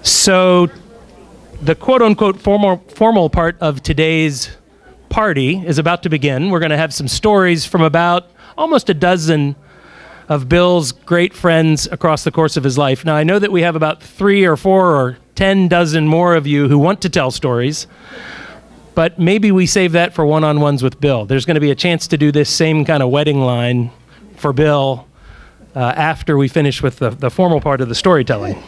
So the quote-unquote formal part of today's party is about to begin. We're going to have some stories from about almost a dozen of Bill's great friends across the course of his life. Now, I know that we have about 3 or 4 or 10 dozen more of you who want to tell stories, but maybe we save that for one-on-ones with Bill. There's going to be a chance to do this same kind of wedding line for Bill after we finish with the formal part of the storytelling.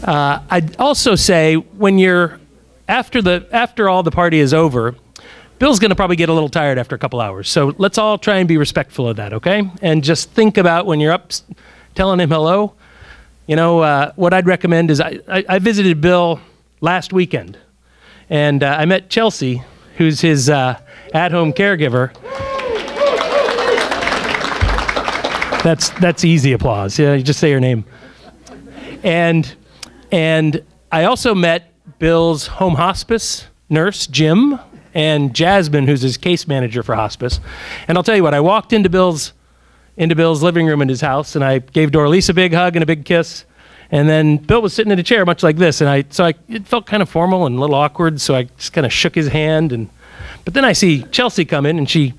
I'd also say when you're after all the party is over, Bill's going to probably get a little tired after a couple hours. So let's all try and be respectful of that, okay? And just think about when you're up telling him hello. You know, what I'd recommend is I visited Bill last weekend, and I met Chelsea, who's his at-home caregiver. That's easy applause. Yeah, you just say your name. And I also met Bill's home hospice nurse, Jim, and Jasmine, who's his case manager for hospice. And I'll tell you what, I walked into Bill's living room in his house, and I gave Doralise a big hug and a big kiss. And then Bill was sitting in a chair much like this, and it felt kind of formal and a little awkward, so I just kind of shook his hand. But then I see Chelsea come in, and she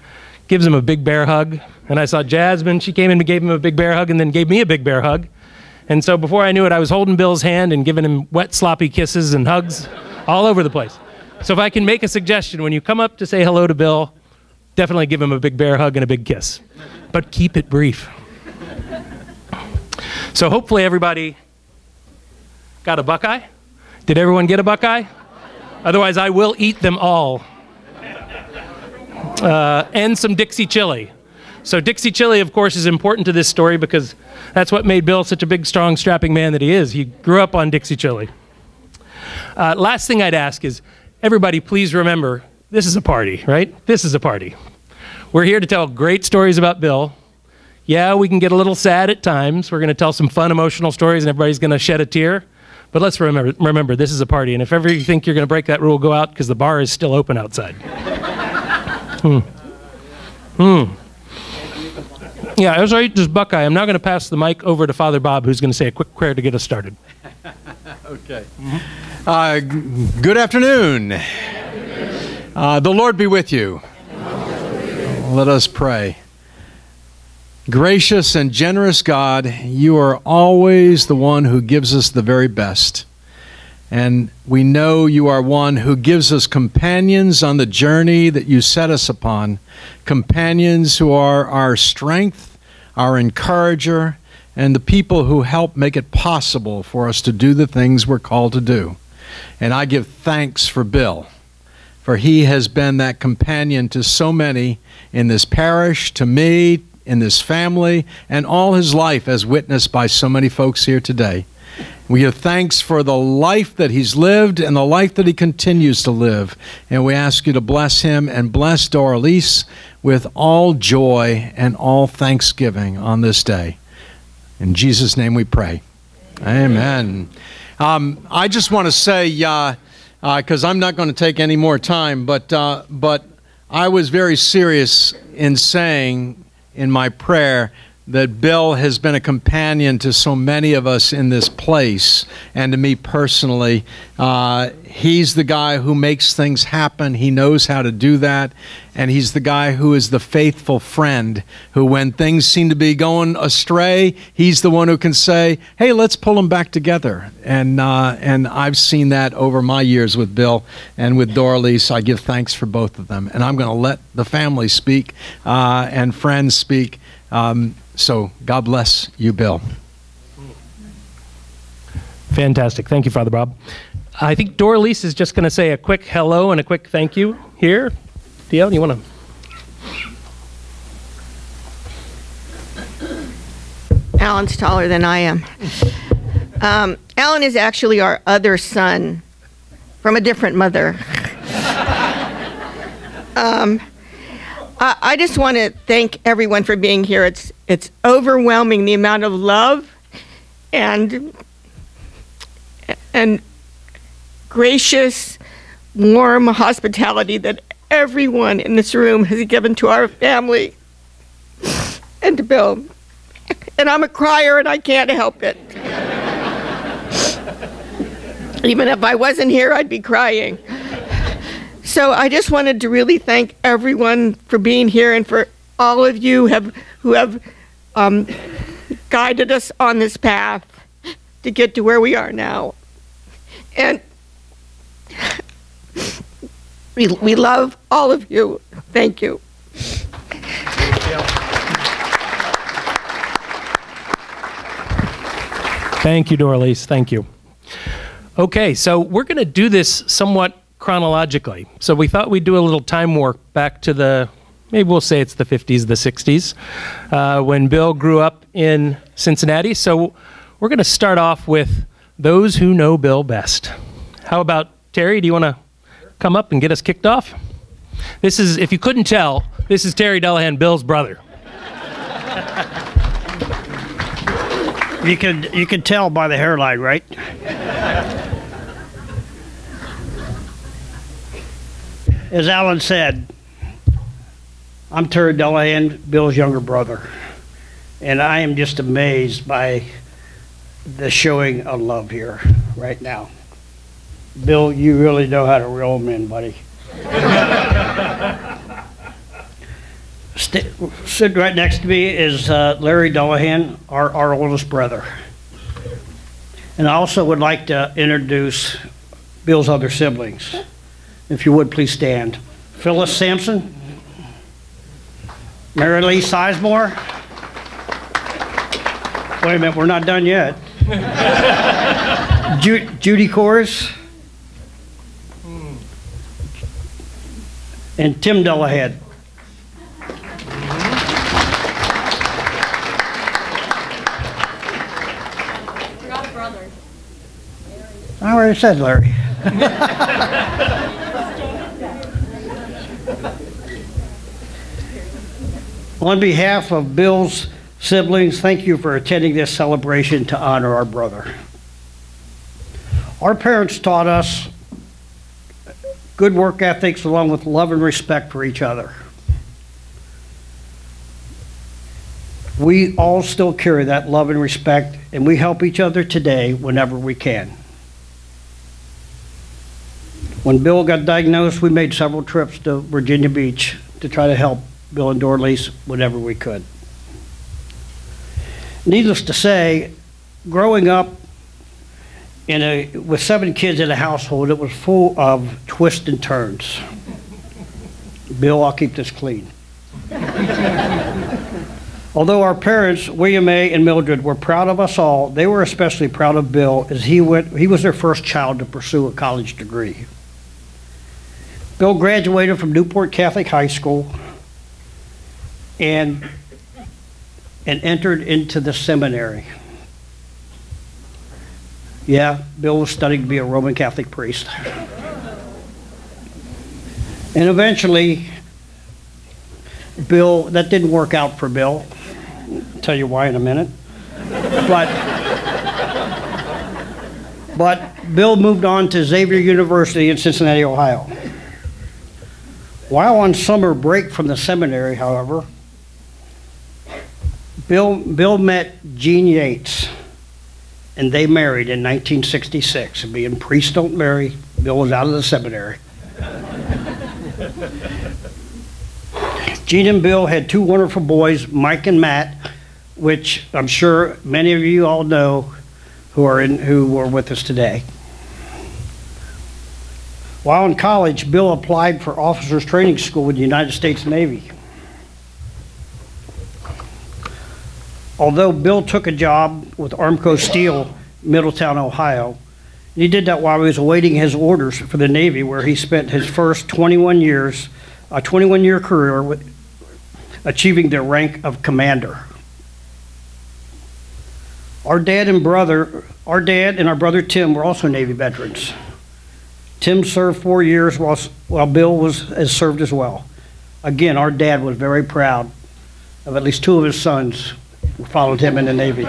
gives him a big bear hug. And I saw Jasmine, she came in and gave him a big bear hug, and then gave me a big bear hug. And so before I knew it, I was holding Bill's hand and giving him wet, sloppy kisses and hugs all over the place. So if I can make a suggestion, when you come up to say hello to Bill, definitely give him a big bear hug and a big kiss. But keep it brief. So hopefully everybody got a Buckeye. Did everyone get a Buckeye? Otherwise, I will eat them all. And some Dixie chili. So Dixie chili, of course, is important to this story because that's what made Bill such a big, strong, strapping man that he is. He grew up on Dixie chili. Last thing I'd ask is, everybody, please remember, this is a party, right? This is a party. We're here to tell great stories about Bill. Yeah, we can get a little sad at times. We're going to tell some fun, emotional stories, and everybody's going to shed a tear. But let's remember, this is a party. And if ever you think you're going to break that rule, go out, because the bar is still open outside. Yeah, as I eat this Buckeye, I'm now going to pass the mic over to Father Bob, who's going to say a quick prayer to get us started. Okay. Good afternoon. The Lord be with you. Let us pray. Gracious and generous God, you are always the one who gives us the very best. And we know you are one who gives us companions on the journey that you set us upon, companions who are our strength, our encourager, and the people who help make it possible for us to do the things we're called to do. And I give thanks for Bill, for he has been that companion to so many in this parish, to me, in this family, and all his life as witnessed by so many folks here today. We give thanks for the life that he's lived and the life that he continues to live. And we ask you to bless him and bless Doralise with all joy and all thanksgiving on this day. In Jesus' name we pray. Amen. I just want to say, because I'm not going to take any more time, but I was very serious in saying in my prayer that Bill has been a companion to so many of us in this place, and to me personally. He's the guy who makes things happen. He knows how to do that, and he's the guy who is the faithful friend who, when things seem to be going astray, he's the one who can say, hey, let's pull them back together. And I've seen that over my years with Bill and with Doralise. I give thanks for both of them, and I'm going to let the family speak and friends speak. So God bless you, Bill. Fantastic. Thank you, Father Bob. I think Doralise is just going to say a quick hello and a quick thank you here. DL, you want to? Alan's taller than I am. Alan is actually our other son from a different mother. I just want to thank everyone for being here. It's overwhelming, the amount of love and gracious, warm hospitality that everyone in this room has given to our family and to Bill. and I'm a crier and I can't help it. Even if I wasn't here, I'd be crying. So I just wanted to really thank everyone for being here and for all of you who have guided us on this path to get to where we are now. And we love all of you. Thank you. Thank you, Doralice. Thank you. Okay, so we're going to do this somewhat chronologically. So we thought we'd do a little time warp back to maybe we'll say it's the 50s, the 60s, when Bill grew up in Cincinnati. So we're going to start off with those who know Bill best. How about Terry? Do you want to come up and get us kicked off? This is, if you couldn't tell, this is Terry Dullaghan, Bill's brother. You can tell by the hairline, right? As Alan said, I'm Terry Dullaghan, Bill's younger brother, and I am just amazed by the showing of love here right now. Bill, you really know how to reel them in, buddy. Sitting right next to me is Larry Dullaghan, our oldest brother. And I also would like to introduce Bill's other siblings. If you would, please stand. Phyllis Sampson, Mary Lee Sizemore. Wait a minute, we're not done yet. Judy Kors. And Tim Dullaghan. I already said Larry. On behalf of Bill's siblings, thank you for attending this celebration to honor our brother. Our parents taught us good work ethics along with love and respect for each other. We all still carry that love and respect, and we help each other today whenever we can. When Bill got diagnosed, we made several trips to Virginia Beach to try to help Bill and Doralice whenever we could. Needless to say, growing up with 7 kids in a household, it was full of twists and turns. Bill, I'll keep this clean. Although our parents, William A. and Mildred, were proud of us all, they were especially proud of Bill as he was their first child to pursue a college degree. Bill graduated from Newport Catholic High School and entered into the seminary. Yeah, Bill was studying to be a Roman Catholic priest. And eventually, Bill, that didn't work out for Bill. I'll tell you why in a minute. But Bill moved on to Xavier University in Cincinnati, Ohio. While on summer break from the seminary, however, Bill met Jean Yates, and they married in 1966. And being priests don't marry, Bill was out of the seminary. Jean and Bill had 2 wonderful boys, Mike and Matt, which I'm sure many of you all know who are with us today. While in college, Bill applied for officers training school in the United States Navy. Although Bill took a job with Armco Steel, Middletown, Ohio, he did that while he was awaiting his orders for the Navy, where he spent his first 21-year career achieving the rank of commander. Our dad and our brother Tim were also Navy veterans. Tim served 4 years while Bill has served as well. Again, our dad was very proud of at least 2 of his sons who followed him in the Navy.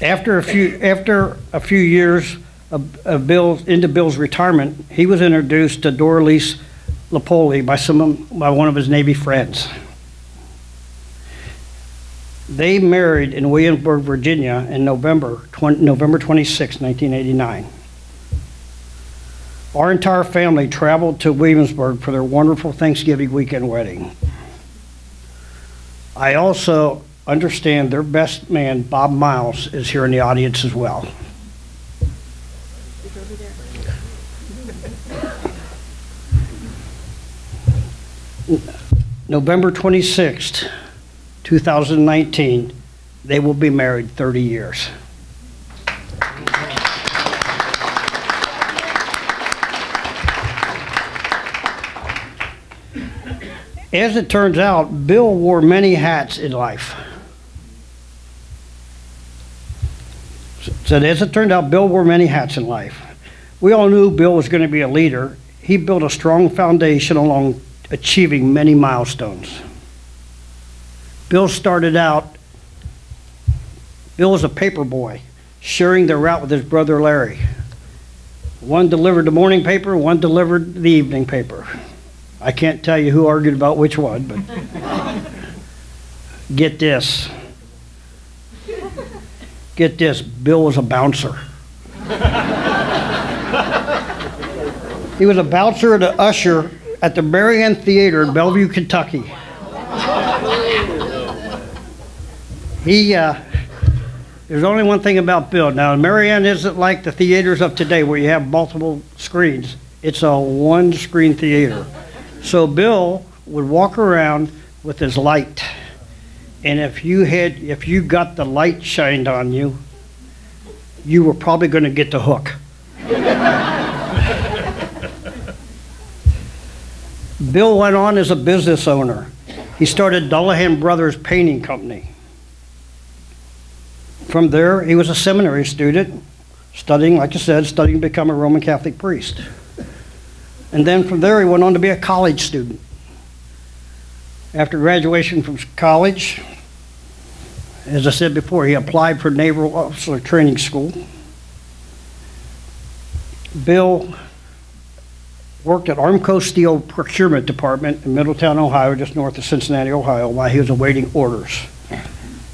After a few years into Bill's retirement, he was introduced to Doralice Lapoli by one of his Navy friends. They married in Williamsburg, Virginia in November 26, 1989. Our entire family traveled to Williamsburg for their wonderful Thanksgiving weekend wedding. I also understand their best man, Bob Miles, is here in the audience as well. November 26th, 2019, they will be married 30 years. As it turns out, Bill wore many hats in life. So as it turned out, Bill wore many hats in life. We all knew Bill was going to be a leader. He built a strong foundation along achieving many milestones. Bill started out, Bill was a paper boy, sharing the route with his brother Larry. One delivered the morning paper, one delivered the evening paper. I can't tell you who argued about which one, but get this. Get this, Bill was a bouncer. He was a bouncer and an usher at the Marianne Theater in Bellevue, Kentucky. There's only one thing about Bill. Now, Marianne isn't like the theaters of today where you have multiple screens. It's a one-screen theater. So Bill would walk around with his light, and if you got the light shined on you, you were probably going to get the hook. Bill went on as a business owner. He started Dullaghan Brothers Painting Company. From there, he was a seminary student, studying, like I said, studying to become a Roman Catholic priest. And then from there, he went on to be a college student. After graduation from college, as I said before, he applied for Naval Officer Training School. Bill worked at Armco Steel Procurement Department in Middletown, Ohio, just north of Cincinnati, Ohio, while he was awaiting orders.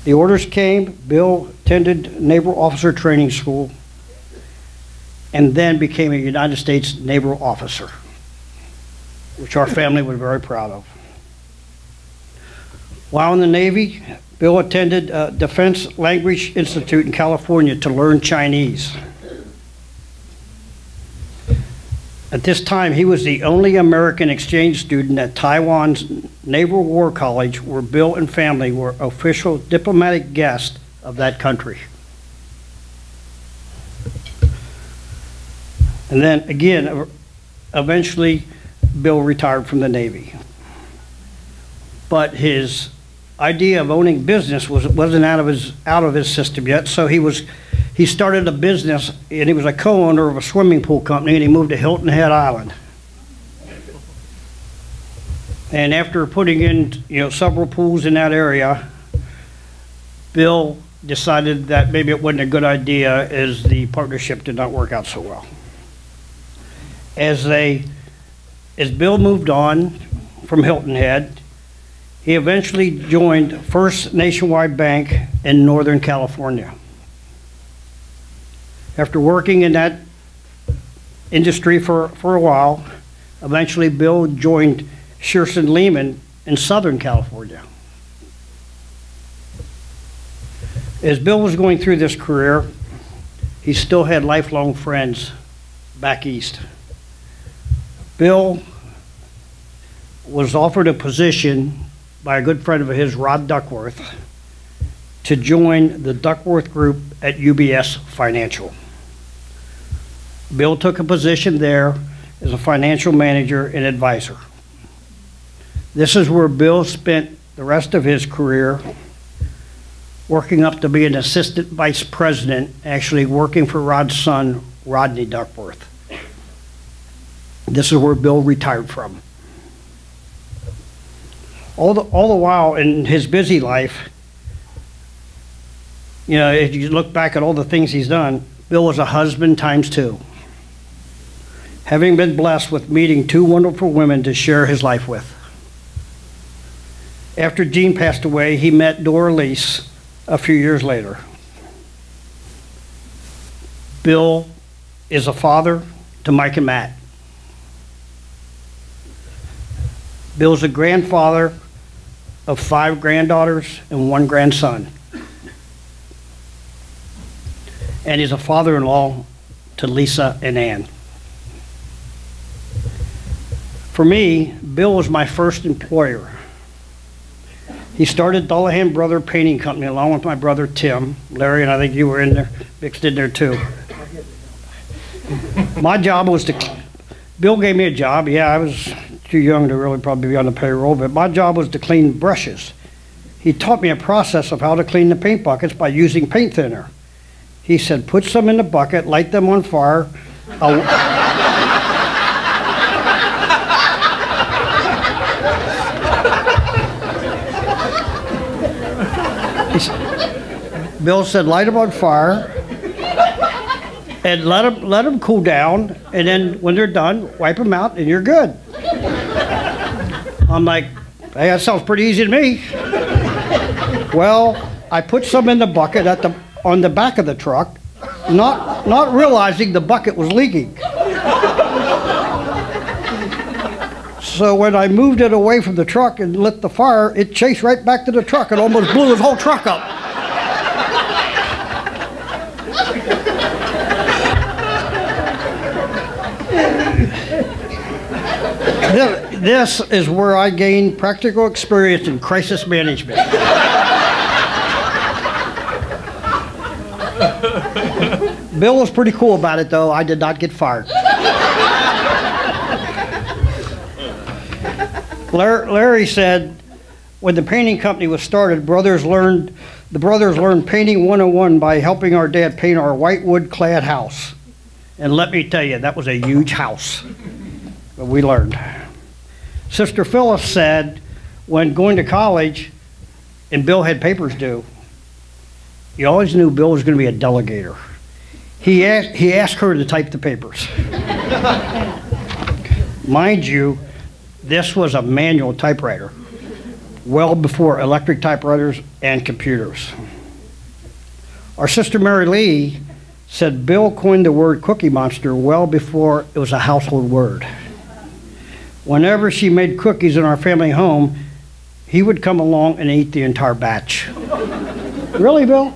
The orders came, Bill attended Naval Officer Training School, and then became a United States naval officer, which our family was very proud of. While in the Navy, Bill attended Defense Language Institute in California to learn Chinese. At this time, he was the only American exchange student at Taiwan's Naval War College, where Bill and family were official diplomatic guests of that country. And then again, eventually, Bill retired from the Navy. But his idea of owning business wasn't out of his system yet, so he started a business, and he was a co-owner of a swimming pool company, and he moved to Hilton Head Island. And after putting in several pools in that area, Bill decided that maybe it wasn't a good idea, as the partnership did not work out so well. As Bill moved on from Hilton Head, he eventually joined First Nationwide Bank in Northern California. After working in that industry for a while, eventually Bill joined Shearson Lehman in Southern California. As Bill was going through this career, he still had lifelong friends back east. Bill was offered a position by a good friend of his, Rod Duckworth, to join the Duckworth Group at UBS Financial. Bill took a position there as a financial manager and advisor. This is where Bill spent the rest of his career, working up to be an assistant vice president, actually working for Rod's son, Rodney Duckworth. This is where Bill retired from. All the while in his busy life, if you look back at all the things he's done, Bill was a husband times two. having been blessed with meeting two wonderful women to share his life with. After Jean passed away, he met Doralice a few years later. Bill is a father to Mike and Matt. Bill's a grandfather of 5 granddaughters and 1 grandson. And he's a father-in-law to Lisa and Ann. For me, Bill was my first employer. He started Dullaghan Brother Painting Company along with my brother Tim. Larry, and I think you were in there, mixed in there too. My job was to, Bill gave me a job. Yeah, I was too young to really probably be on the payroll, but my job was to clean brushes. He taught me a process of how to clean the paint buckets by using paint thinner. He said, put some in the bucket, light them on fire. Bill said, light them on fire and let them cool down, and then when they're done, wipe them out and you're good. I'm like, hey, that sounds pretty easy to me. Well, I put some in the bucket on the back of the truck, not realizing the bucket was leaking. So when I moved it away from the truck and lit the fire, it chased right back to the truck and almost blew his whole truck up. This is where I gained practical experience in crisis management. Bill was pretty cool about it, though. I did not get fired. Larry said, when the painting company was started, the brothers learned painting 101 by helping our dad paint our white wood clad house. And let me tell you, that was a huge house. But we learned. Sister Phyllis said, when going to college and Bill had papers due, you always knew Bill was going to be a delegator. He asked her to type the papers. Mind you, this was a manual typewriter, well before electric typewriters and computers. Our sister Mary Lee said Bill coined the word Cookie Monster well before it was a household word. Whenever she made cookies in our family home, he would come along and eat the entire batch. Really, Bill?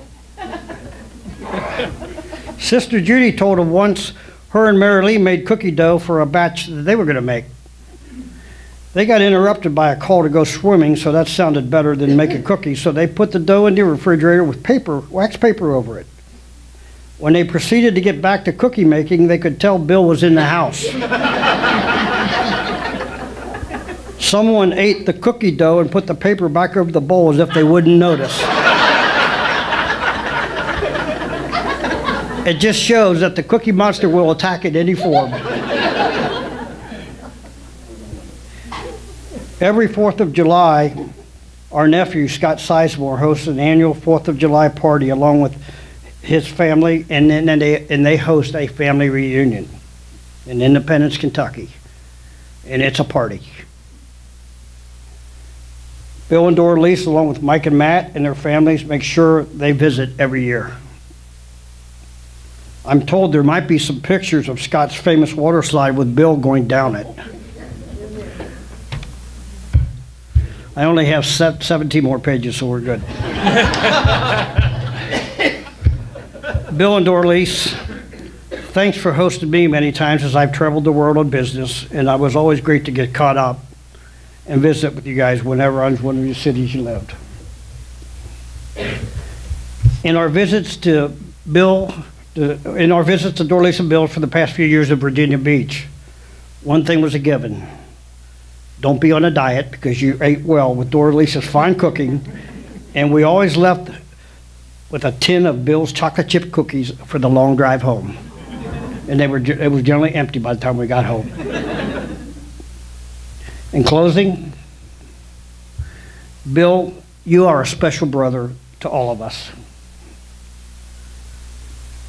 Sister Judy told him once her and Mary Lee made cookie dough for a batch that they were going to make. They got interrupted by a call to go swimming, so that sounded better than making cookies, so they put the dough in the refrigerator with wax paper over it. When they proceeded to get back to cookie making, they could tell Bill was in the house. Someone ate the cookie dough and put the paper back over the bowl as if they wouldn't notice. It just shows that the Cookie Monster will attack in any form. Every 4th of July, our nephew, Scott Sizemore, hosts an annual 4th of July party along with his family, and then they host a family reunion in Independence, Kentucky. And it's a party. Bill and Doralice, along with Mike and Matt and their families, make sure they visit every year. I'm told there might be some pictures of Scott's famous water slide with Bill going down it. I only have 17 more pages, so we're good. Bill and Doralice, thanks for hosting me many times as I've traveled the world on business, and it was always great to get caught up and visit with you guys whenever I was in one of the cities you lived. In our visits to Doralice and Bill for the past few years in Virginia Beach, one thing was a given. Don't be on a diet because you ate well with Doralice's fine cooking, and we always left with a tin of Bill's chocolate chip cookies for the long drive home. And it was generally empty by the time we got home. In closing, Bill, you are a special brother to all of us.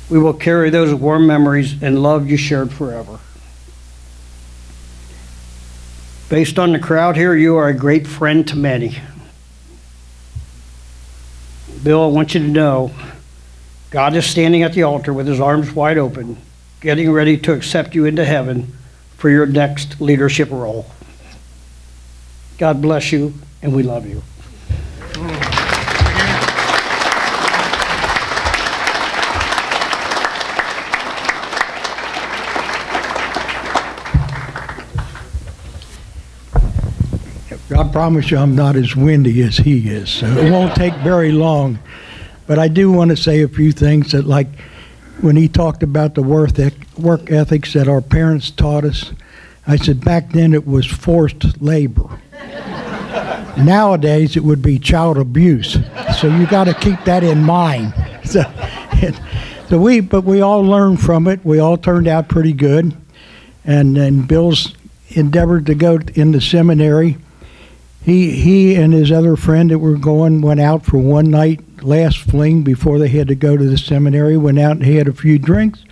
We will carry those warm memories and love you shared forever. Based on the crowd here, you are a great friend to many. Bill, I want you to know, God is standing at the altar with his arms wide open, getting ready to accept you into heaven for your next leadership role. God bless you, and we love you. I promise you I'm not as windy as he is, so it won't take very long. But I do want to say a few things that, like when he talked about the work ethics that our parents taught us, I said back then it was forced labor. Nowadays it would be child abuse. So you got to keep that in mind. But we all learned from it. We all turned out pretty good. And Bill's endeavored to go in the seminary. He and his other friend that were going went out for one night last fling before they had to go to the seminary, went out and had a few drinks,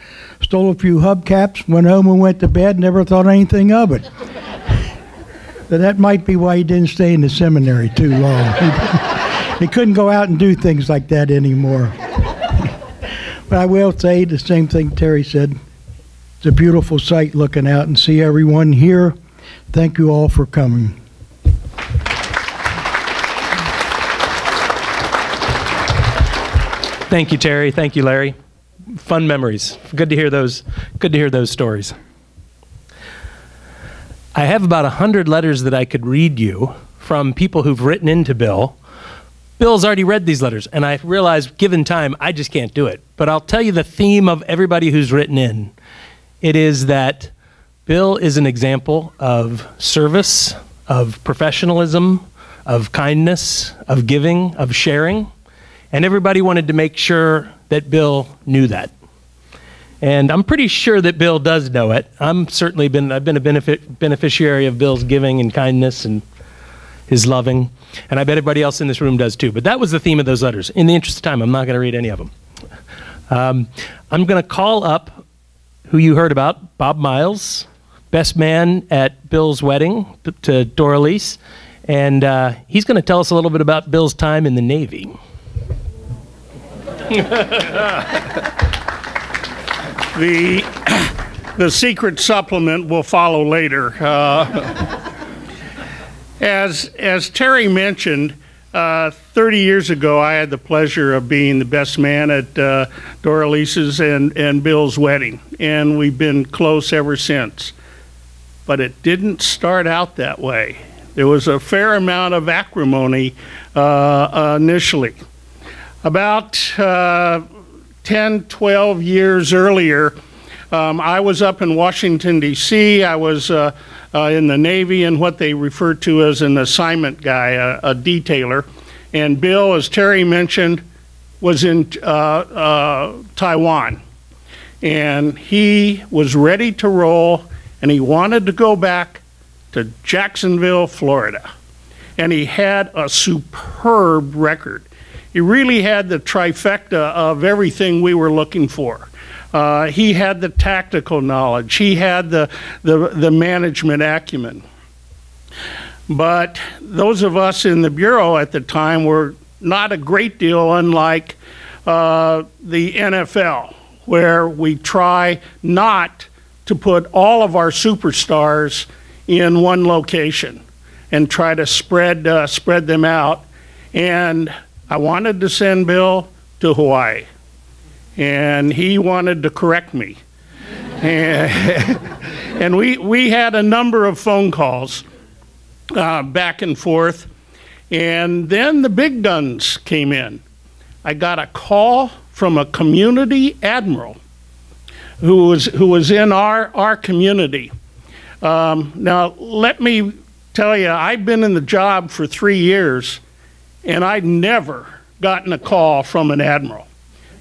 stole a few hubcaps, went home and went to bed, never thought anything of it. So that might be why he didn't stay in the seminary too long. He couldn't go out and do things like that anymore. But I will say the same thing Terry said. It's a beautiful sight looking out and see everyone here. Thank you all for coming. Thank you, Terry. Thank you, Larry. Fun memories. Good to hear those. Good to hear those stories. I have about 100 letters that I could read you from people who've written into Bill. Bill's already read these letters, and I realize, given time, I just can't do it. But I'll tell you the theme of everybody who's written in. It is that Bill is an example of service, of professionalism, of kindness, of giving, of sharing. And everybody wanted to make sure that Bill knew that. And I'm pretty sure that Bill does know it. I've been a beneficiary of Bill's giving and kindness and his loving. And I bet everybody else in this room does too. But that was the theme of those letters. In the interest of time, I'm not going to read any of them. I'm going to call up who you heard about, Bob Miles, best man at Bill's wedding to Doralise. And he's going to tell us a little bit about Bill's time in the Navy. The secret supplement will follow later. As Terry mentioned, 30 years ago I had the pleasure of being the best man at Doralise's and Bill's wedding, and we've been close ever since. But it didn't start out that way. There was a fair amount of acrimony initially. About 10, 12 years earlier, I was up in Washington, D.C. I was in the Navy and what they refer to as an assignment guy, a detailer. And Bill, as Terry mentioned, was in Taiwan. And he was ready to roll, and he wanted to go back to Jacksonville, Florida. And he had a superb record. He really had the trifecta of everything we were looking for. He had the tactical knowledge. He had the management acumen. But those of us in the Bureau at the time were not a great deal unlike the NFL, where we try not to put all of our superstars in one location and try to spread them out. And I wanted to send Bill to Hawaii, and he wanted to correct me. And we had a number of phone calls back and forth, and then the big guns came in. I got a call from a community admiral who was in our community. Now, let me tell you, I've been in the job for 3 years, and I'd never gotten a call from an admiral.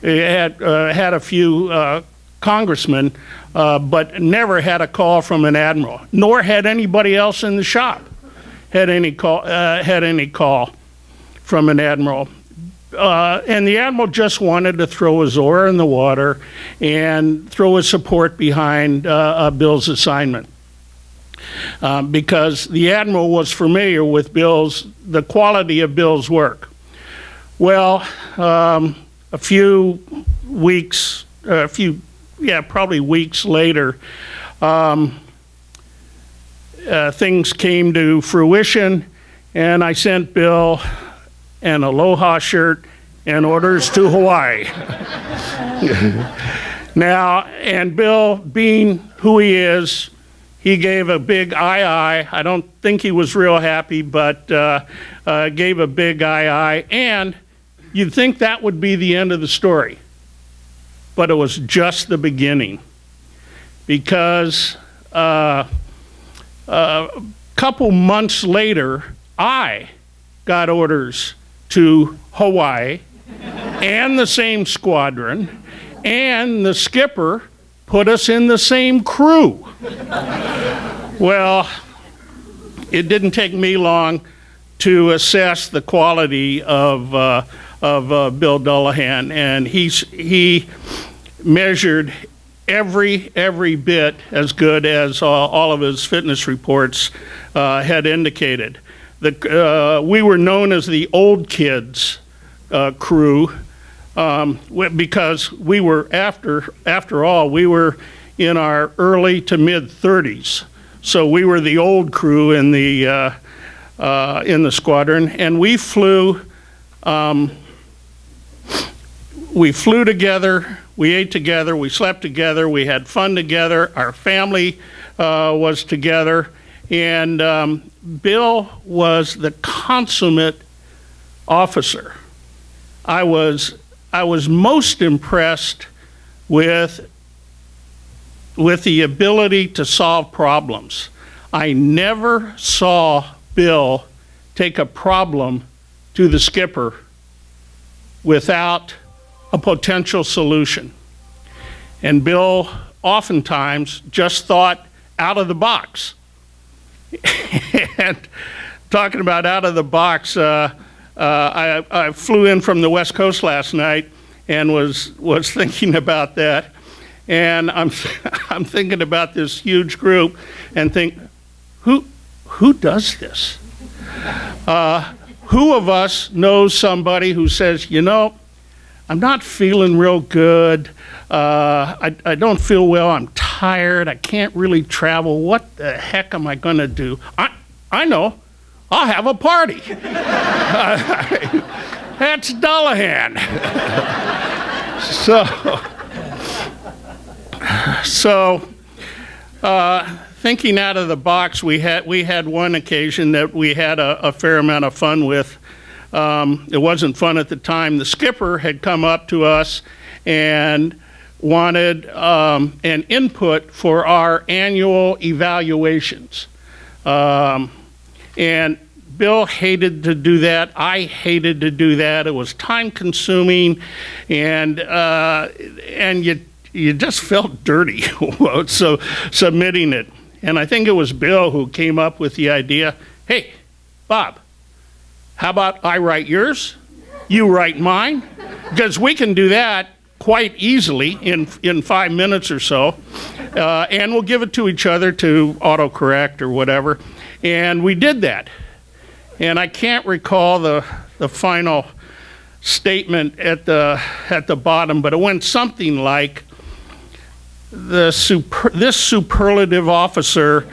Had a few congressmen, but never had a call from an admiral. Nor had anybody else in the shop had any call from an admiral. And the admiral just wanted to throw his oar in the water and throw his support behind Bill's assignment. because the Admiral was familiar with the quality of Bill's work. Well, a few weeks, probably weeks later, things came to fruition, and I sent Bill an Aloha shirt and orders to Hawaii. Now, and Bill, being who he is, he gave a big aye. I don't think he was real happy, but gave a big aye. And you'd think that would be the end of the story. But it was just the beginning. Because a couple months later, I got orders to Hawaii and the same squadron, and the skipper put us in the same crew. Well, it didn't take me long to assess the quality of Bill Dullaghan, and he measured every bit as good as all of his fitness reports had indicated. We were known as the old kids crew because we were, after all, we were in our early to mid 30s. So we were the old crew in the squadron, and we flew together, we ate together, we slept together, we had fun together, our family was together, and Bill was the consummate officer. I was most impressed with the ability to solve problems. I never saw Bill take a problem to the skipper without a potential solution. And Bill oftentimes just thought out of the box. And talking about out of the box, I flew in from the West Coast last night and was thinking about that. And I'm thinking about this huge group and think, who does this? Who of us knows somebody who says, you know, I'm not feeling real good. I don't feel well. I'm tired. I can't really travel. What the heck am I going to do? I know. I'll have a party. That's Dullaghan. So thinking out of the box, we had one occasion that we had a fair amount of fun with. It wasn't fun at the time. The skipper had come up to us and wanted an input for our annual evaluations. And Bill hated to do that. I hated to do that. It was time consuming, and you just felt dirty so submitting it. And I think it was Bill who came up with the idea, hey, Bob, how about I write yours, you write mine? Because we can do that quite easily in 5 minutes or so, and we'll give it to each other to autocorrect or whatever. And we did that. And I can't recall the final statement at the bottom, but it went something like, this superlative officer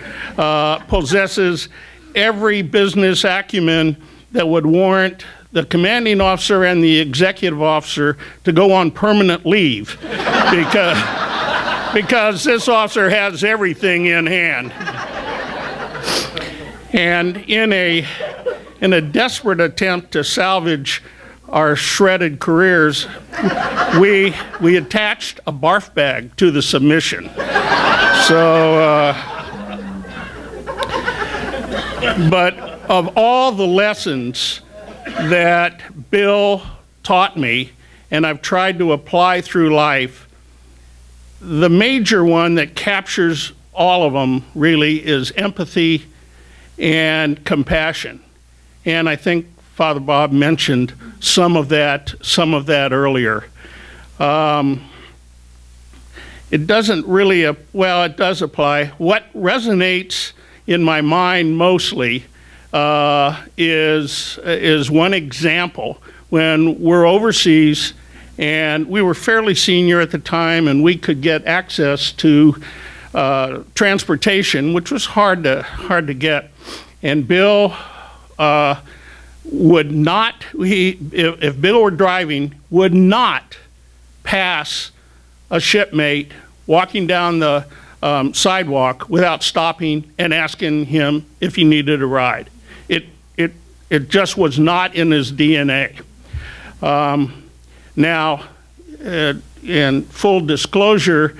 possesses every business acumen that would warrant the commanding officer and the executive officer to go on permanent leave because this officer has everything in hand. And in a desperate attempt to salvage our shredded careers, we attached a barf bag to the submission. So, but of all the lessons that Bill taught me, and I've tried to apply through life, the major one that captures all of them really is empathy and compassion. And I think Father Bob mentioned some of that earlier. It doesn't really, well, it does apply. What resonates in my mind mostly is one example when we're overseas, and we were fairly senior at the time, and we could get access to transportation, which was hard to get. And Bill would not, if Bill were driving, would not pass a shipmate walking down the sidewalk without stopping and asking him if he needed a ride. It just was not in his DNA. Now, in full disclosure,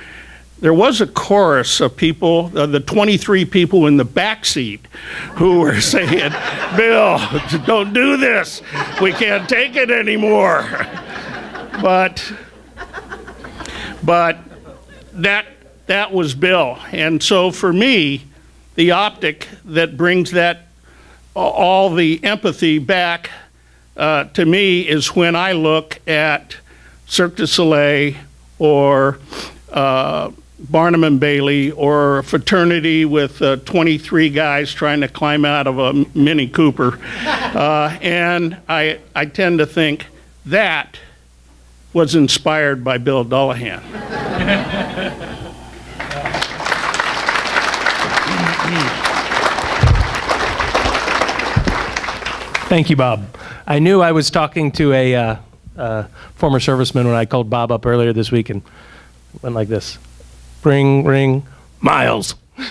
there was a chorus of people, the 23 people in the back seat, who were saying, "Bill, don't do this. We can't take it anymore." But that was Bill. And so for me, the optic that brings that all the empathy back to me is when I look at Cirque du Soleil or Barnum and Bailey or a fraternity with 23 guys trying to climb out of a Mini Cooper. And I tend to think that was inspired by Bill Dullaghan. Thank you, Bob. I knew I was talking to a former serviceman when I called Bob up earlier this week and went like this. Ring, ring, Miles. It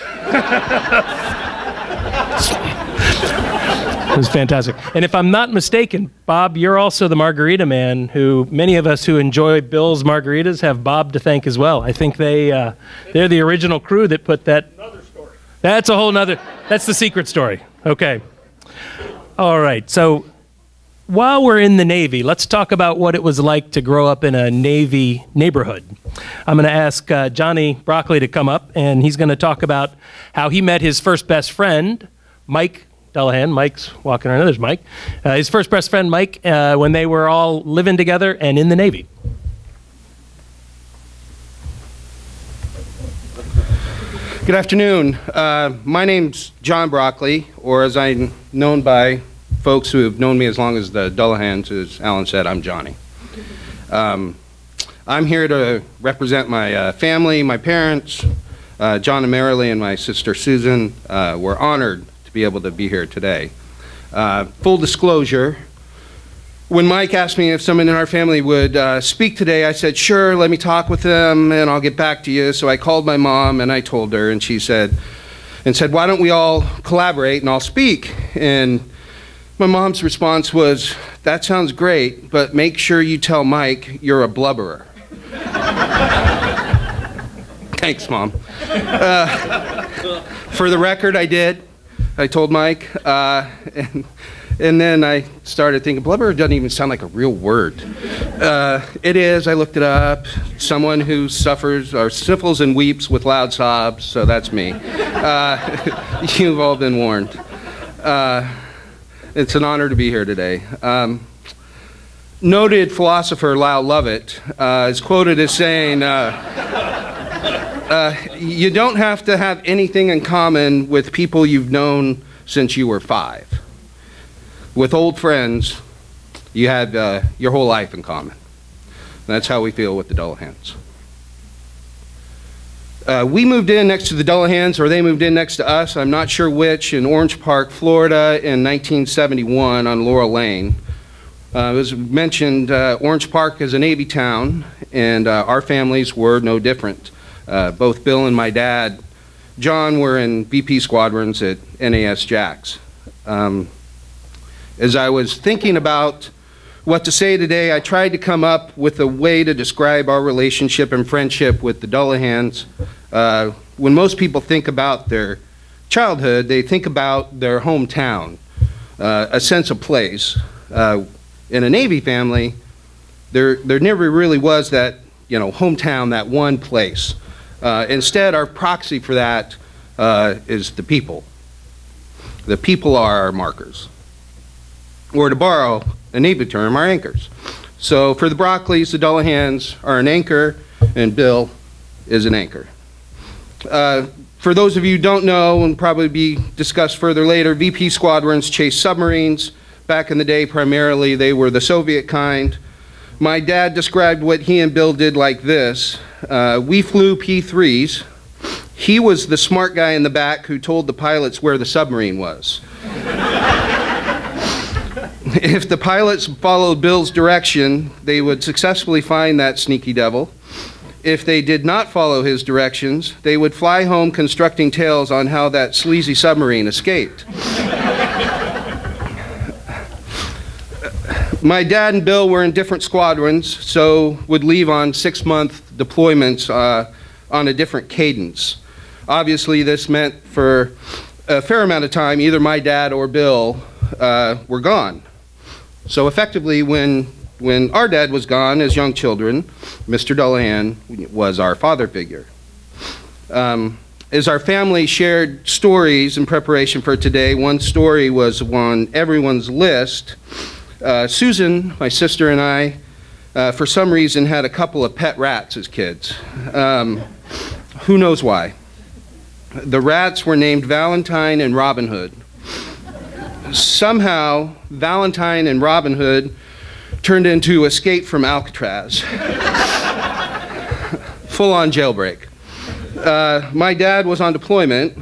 was fantastic. And if I'm not mistaken, Bob, you're also the margarita man who many of us who enjoy Bill's margaritas have Bob to thank as well. I think they're the original crew that put that. Another story. That's a whole nother, that's the secret story. Okay. All right, so while we're in the Navy, let's talk about what it was like to grow up in a Navy neighborhood. I'm going to ask Johnny Broccoli to come up, and he's going to talk about how he met his first best friend, Mike Dullaghan. Mike's walking around. There's Mike. His first best friend, Mike, when they were all living together and in the Navy. Good afternoon. My name's John Broccoli, or as I'm known by folks who have known me as long as the Dullaghans, as Alan said, I'm Johnny. I'm here to represent my family, my parents, John and Marilee, and my sister Susan. We're honored to be able to be here today. Full disclosure, when Mike asked me if someone in our family would speak today, I said, sure, let me talk with them and I'll get back to you. So I called my mom and I told her, and she said, why don't we all collaborate and I'll speak? And my mom's response was, that sounds great, but make sure you tell Mike you're a blubberer. Thanks, Mom. For the record, I did. I told Mike. And then I started thinking, blubber doesn't even sound like a real word. It is. I looked it up. Someone who suffers or sniffles and weeps with loud sobs, so that's me. You've all been warned. It's an honor to be here today. Noted philosopher Lyle Lovett is quoted as saying, you don't have to have anything in common with people you've known since you were 5. With old friends, you have your whole life in common. And that's how we feel with the Dullaghans. We moved in next to the Dullaghans, or they moved in next to us, I'm not sure which, in Orange Park, Florida in 1971 on Laurel Lane. As mentioned, Orange Park is a Navy town, and our families were no different. Both Bill and my dad, John, were in VP squadrons at NAS Jax. As I was thinking about what to say today, I tried to come up with a way to describe our relationship and friendship with the Dullaghans. When most people think about their childhood, they think about their hometown, a sense of place. In a Navy family, there never really was that, hometown, that one place. Instead, our proxy for that is the people. The people are our markers. Or to borrow a Navy term, our anchors. So for the Broccoli's, the Dullaghans are an anchor, and Bill is an anchor. For those of you who don't know, and probably be discussed further later, VP squadrons chased submarines. Back in the day, primarily, they were the Soviet kind. My dad described what he and Bill did like this. We flew P-3s. He was the smart guy in the back who told the pilots where the submarine was. If the pilots followed Bill's direction, they would successfully find that sneaky devil. If they did not follow his directions, they would fly home constructing tales on how that sleazy submarine escaped. My dad and Bill were in different squadrons, so would leave on 6-month deployments on a different cadence. Obviously, this meant for a fair amount of time, either my dad or Bill were gone. So effectively, when our dad was gone as young children, Mr. Dullaghan was our father figure. As our family shared stories in preparation for today, one story was on everyone's list. Susan, my sister, and I, for some reason, had a couple of pet rats as kids. Who knows why? The rats were named Valentine and Robin Hood. Somehow, Valentine and Robin Hood turned into Escape from Alcatraz. Full-on jailbreak. My dad was on deployment.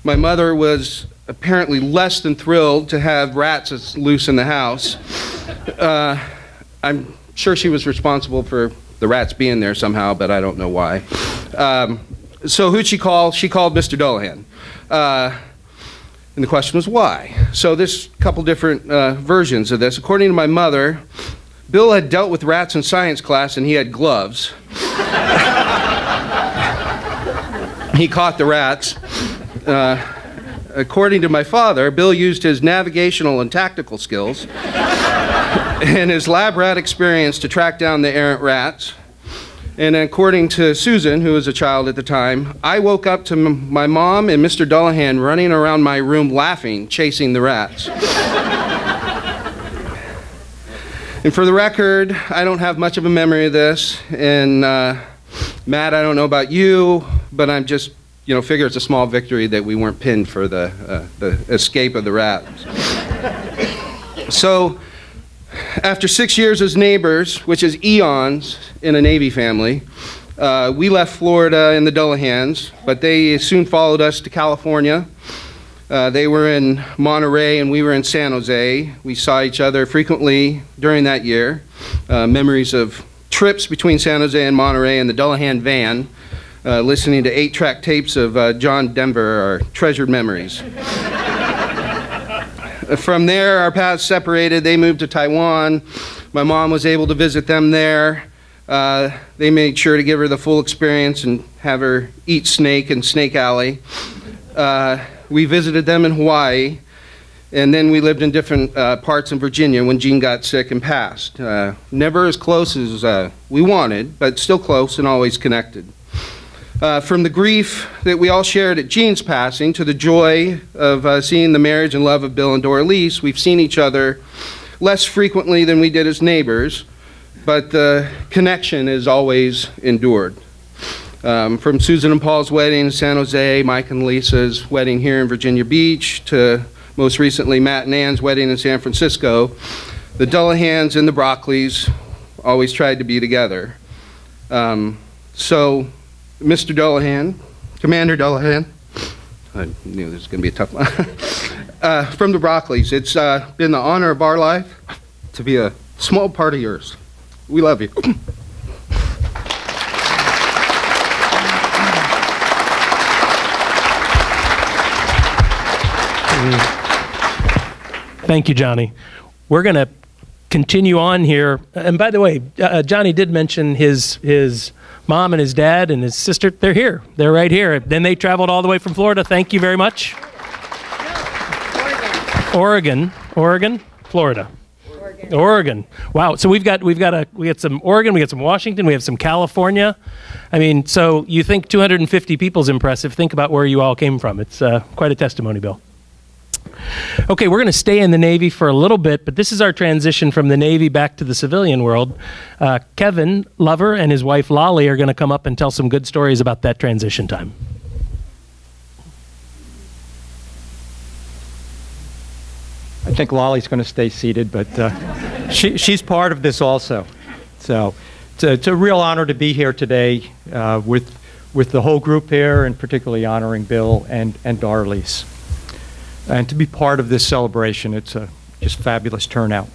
My mother was apparently less than thrilled to have rats loose in the house. I'm sure she was responsible for the rats being there somehow, but I don't know why. So who'd she call? She called Mr. Dullaghan. And the question was why? So there's a couple different versions of this. According to my mother, Bill had dealt with rats in science class and he had gloves. He caught the rats. According to my father, Bill used his navigational and tactical skills and his lab rat experience to track down the errant rats. And according to Susan, who was a child at the time, I woke up to my mom and Mr. Dullaghan running around my room laughing, chasing the rats. And for the record, I don't have much of a memory of this. And Matt, I don't know about you, but I'm just, figure it's a small victory that we weren't pinned for the escape of the rats. So, after 6 years as neighbors, which is eons in a Navy family, we left Florida in the Dullaghans, but they soon followed us to California. They were in Monterey and we were in San Jose. We saw each other frequently during that year. Memories of trips between San Jose and Monterey in the Dullaghan van, listening to 8-track tapes of John Denver are treasured memories. From there, our paths separated. They moved to Taiwan. My mom was able to visit them there. They made sure to give her the full experience and have her eat snake in Snake Alley. We visited them in Hawaii, and then we lived in different parts in Virginia when Gene got sick and passed. Never as close as we wanted, but still close and always connected. From the grief that we all shared at Gene's passing to the joy of seeing the marriage and love of Bill and Doralise, we've seen each other less frequently than we did as neighbors, but the connection has always endured. From Susan and Paul's wedding in San Jose, Mike and Lisa's wedding here in Virginia Beach, to most recently Matt and Ann's wedding in San Francisco, the Dullaghans and the Broccoli's always tried to be together. So, Mr. Dullaghan, Commander Dullaghan, I knew this was going to be a tough one. From the Broccoli's, it's been the honor of our life to be a small part of yours. We love you. Thank you, Johnny. We're going to continue on here. And by the way, Johnny did mention his mom and his dad and his sister. They're here. They're right here. Then they traveled all the way from Florida. Thank you very much. Oregon, Florida. Oregon. Wow. So we got some Oregon, we got some Washington, we have some California. I mean, so you think 250 people is impressive. Think about where you all came from. It's quite a testimony, Bill. Okay, we're going to stay in the Navy for a little bit, but this is our transition from the Navy back to the civilian world. Kevin Lover and his wife Lolly are going to come up and tell some good stories about that transition time. I think Lolly's going to stay seated, but she's part of this also. So it's a real honor to be here today with the whole group here, and particularly honoring Bill and Darlise. And to be part of this celebration, it's a just fabulous turnout.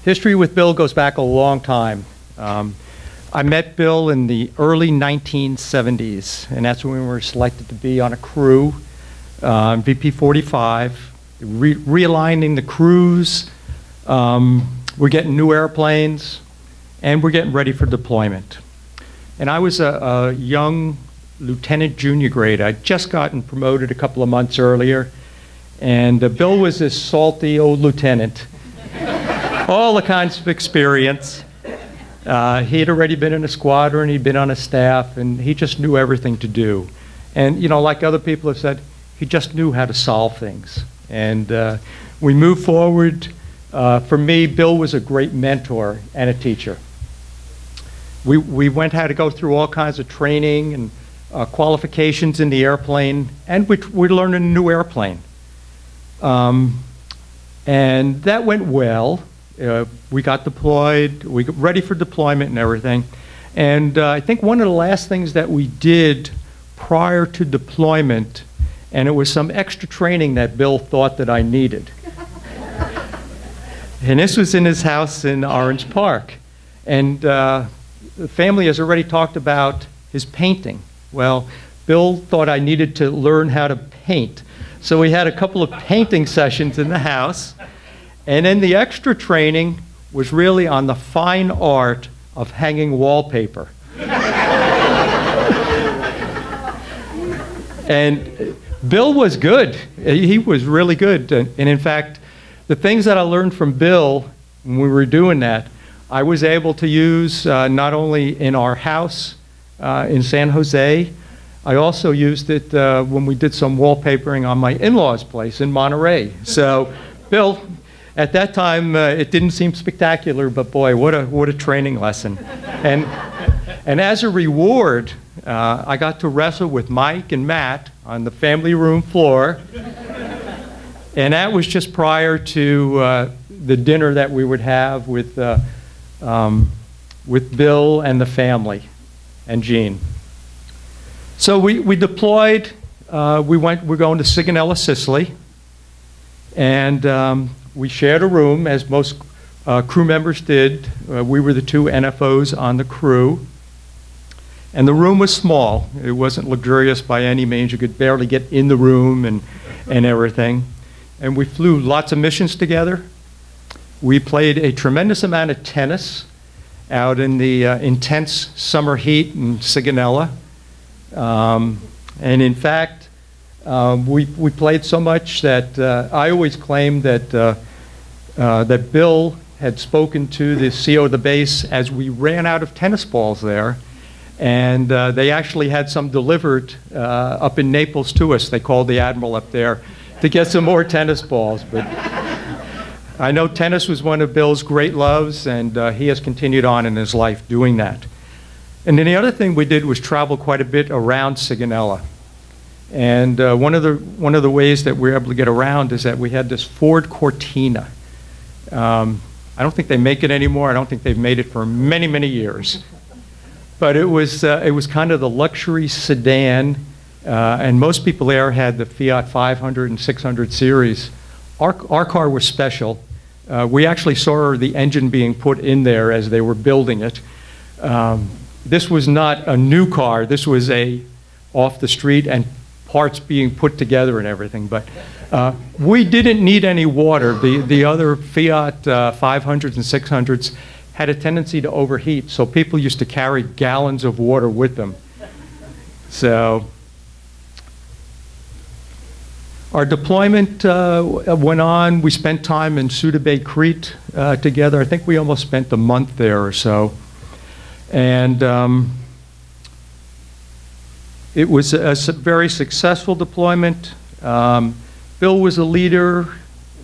History with Bill goes back a long time. I met Bill in the early 1970s, and that's when we were selected to be on a crew, VP 45, realigning the crews. We're getting new airplanes, and we're getting ready for deployment. And I was a young lieutenant junior grade. I'd just gotten promoted a couple of months earlier, and Bill was this salty old lieutenant, all the kinds of experience. He had already been in a squadron, he'd been on a staff, and he just knew everything to do. And, you know, like other people have said, he just knew how to solve things. And we moved forward. For me, Bill was a great mentor and a teacher. We had to go through all kinds of training and qualifications in the airplane, and we learned a new airplane. And that went well. We got deployed, we got ready for deployment and everything. And I think one of the last things that we did prior to deployment, and it was some extra training that Bill thought that I needed. And this was in his house in Orange Park. And the family has already talked about his painting. Well, Bill thought I needed to learn how to paint. So we had a couple of painting sessions in the house. And then the extra training was really on the fine art of hanging wallpaper. And Bill was good. He was really good. And in fact, the things that I learned from Bill when we were doing that, I was able to use not only in our house in San Jose, I also used it when we did some wallpapering on my in-laws' place in Monterey. So, Bill, at that time, it didn't seem spectacular, but boy, what a training lesson. And as a reward, I got to wrestle with Mike and Matt on the family room floor. And that was just prior to the dinner that we would have with Bill and the family and Jean. So we deployed. We're going to Sigonella, Sicily. And we shared a room, as most crew members did. We were the two NFOs on the crew. And the room was small. It wasn't luxurious by any means. You could barely get in the room and everything. And we flew lots of missions together. We played a tremendous amount of tennis out in the intense summer heat in Sigonella. And in fact, we played so much that I always claimed that that Bill had spoken to the CO of the base as we ran out of tennis balls there, and they actually had some delivered up in Naples to us. They called the Admiral up there to get some more tennis balls. But I know tennis was one of Bill's great loves, and he has continued on in his life doing that. And then the other thing we did was travel quite a bit around Sigonella. And one of the ways that we were able to get around is that we had this Ford Cortina. I don't think they make it anymore. I don't think they've made it for many, many years. But it was kind of the luxury sedan, and most people there had the Fiat 500 and 600 series. Our car was special. We actually saw the engine being put in there as they were building it. This was not a new car. This was a off the street and parts being put together and everything. But we didn't need any water. The other Fiat 500s and 600s had a tendency to overheat, so people used to carry gallons of water with them. So our deployment went on. We spent time in Ceuta Bay, Crete together. I think we almost spent a month there or so. And it was a very successful deployment. Bill was a leader,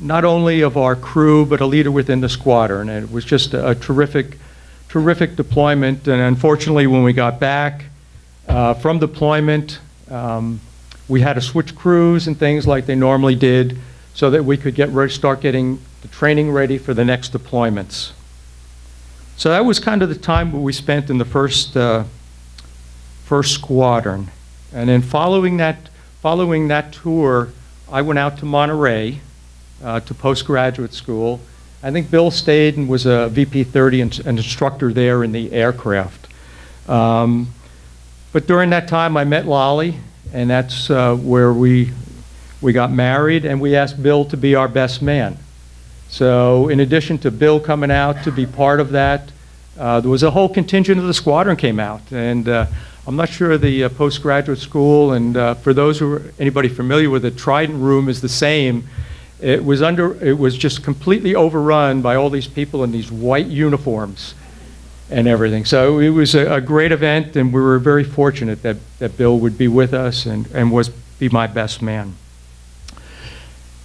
not only of our crew, but a leader within the squadron. And it was just a terrific deployment. And unfortunately, when we got back from deployment, we had to switch crews and things like they normally did. so that we could start getting the training ready for the next deployments. So that was kind of the time that we spent in the first squadron. And then following that tour, I went out to Monterey to postgraduate school. I think Bill stayed and was a VP-30 and an instructor there in the aircraft. But during that time, I met Lolly, and that's where we got married, and we asked Bill to be our best man. So in addition to Bill coming out to be part of that, there was a whole contingent of the squadron came out. And I'm not sure the postgraduate school, and for those anybody familiar with it, Trident Room is the same. It was just completely overrun by all these people in these white uniforms and everything. So it was a great event, and we were very fortunate that Bill would be with us and be my best man.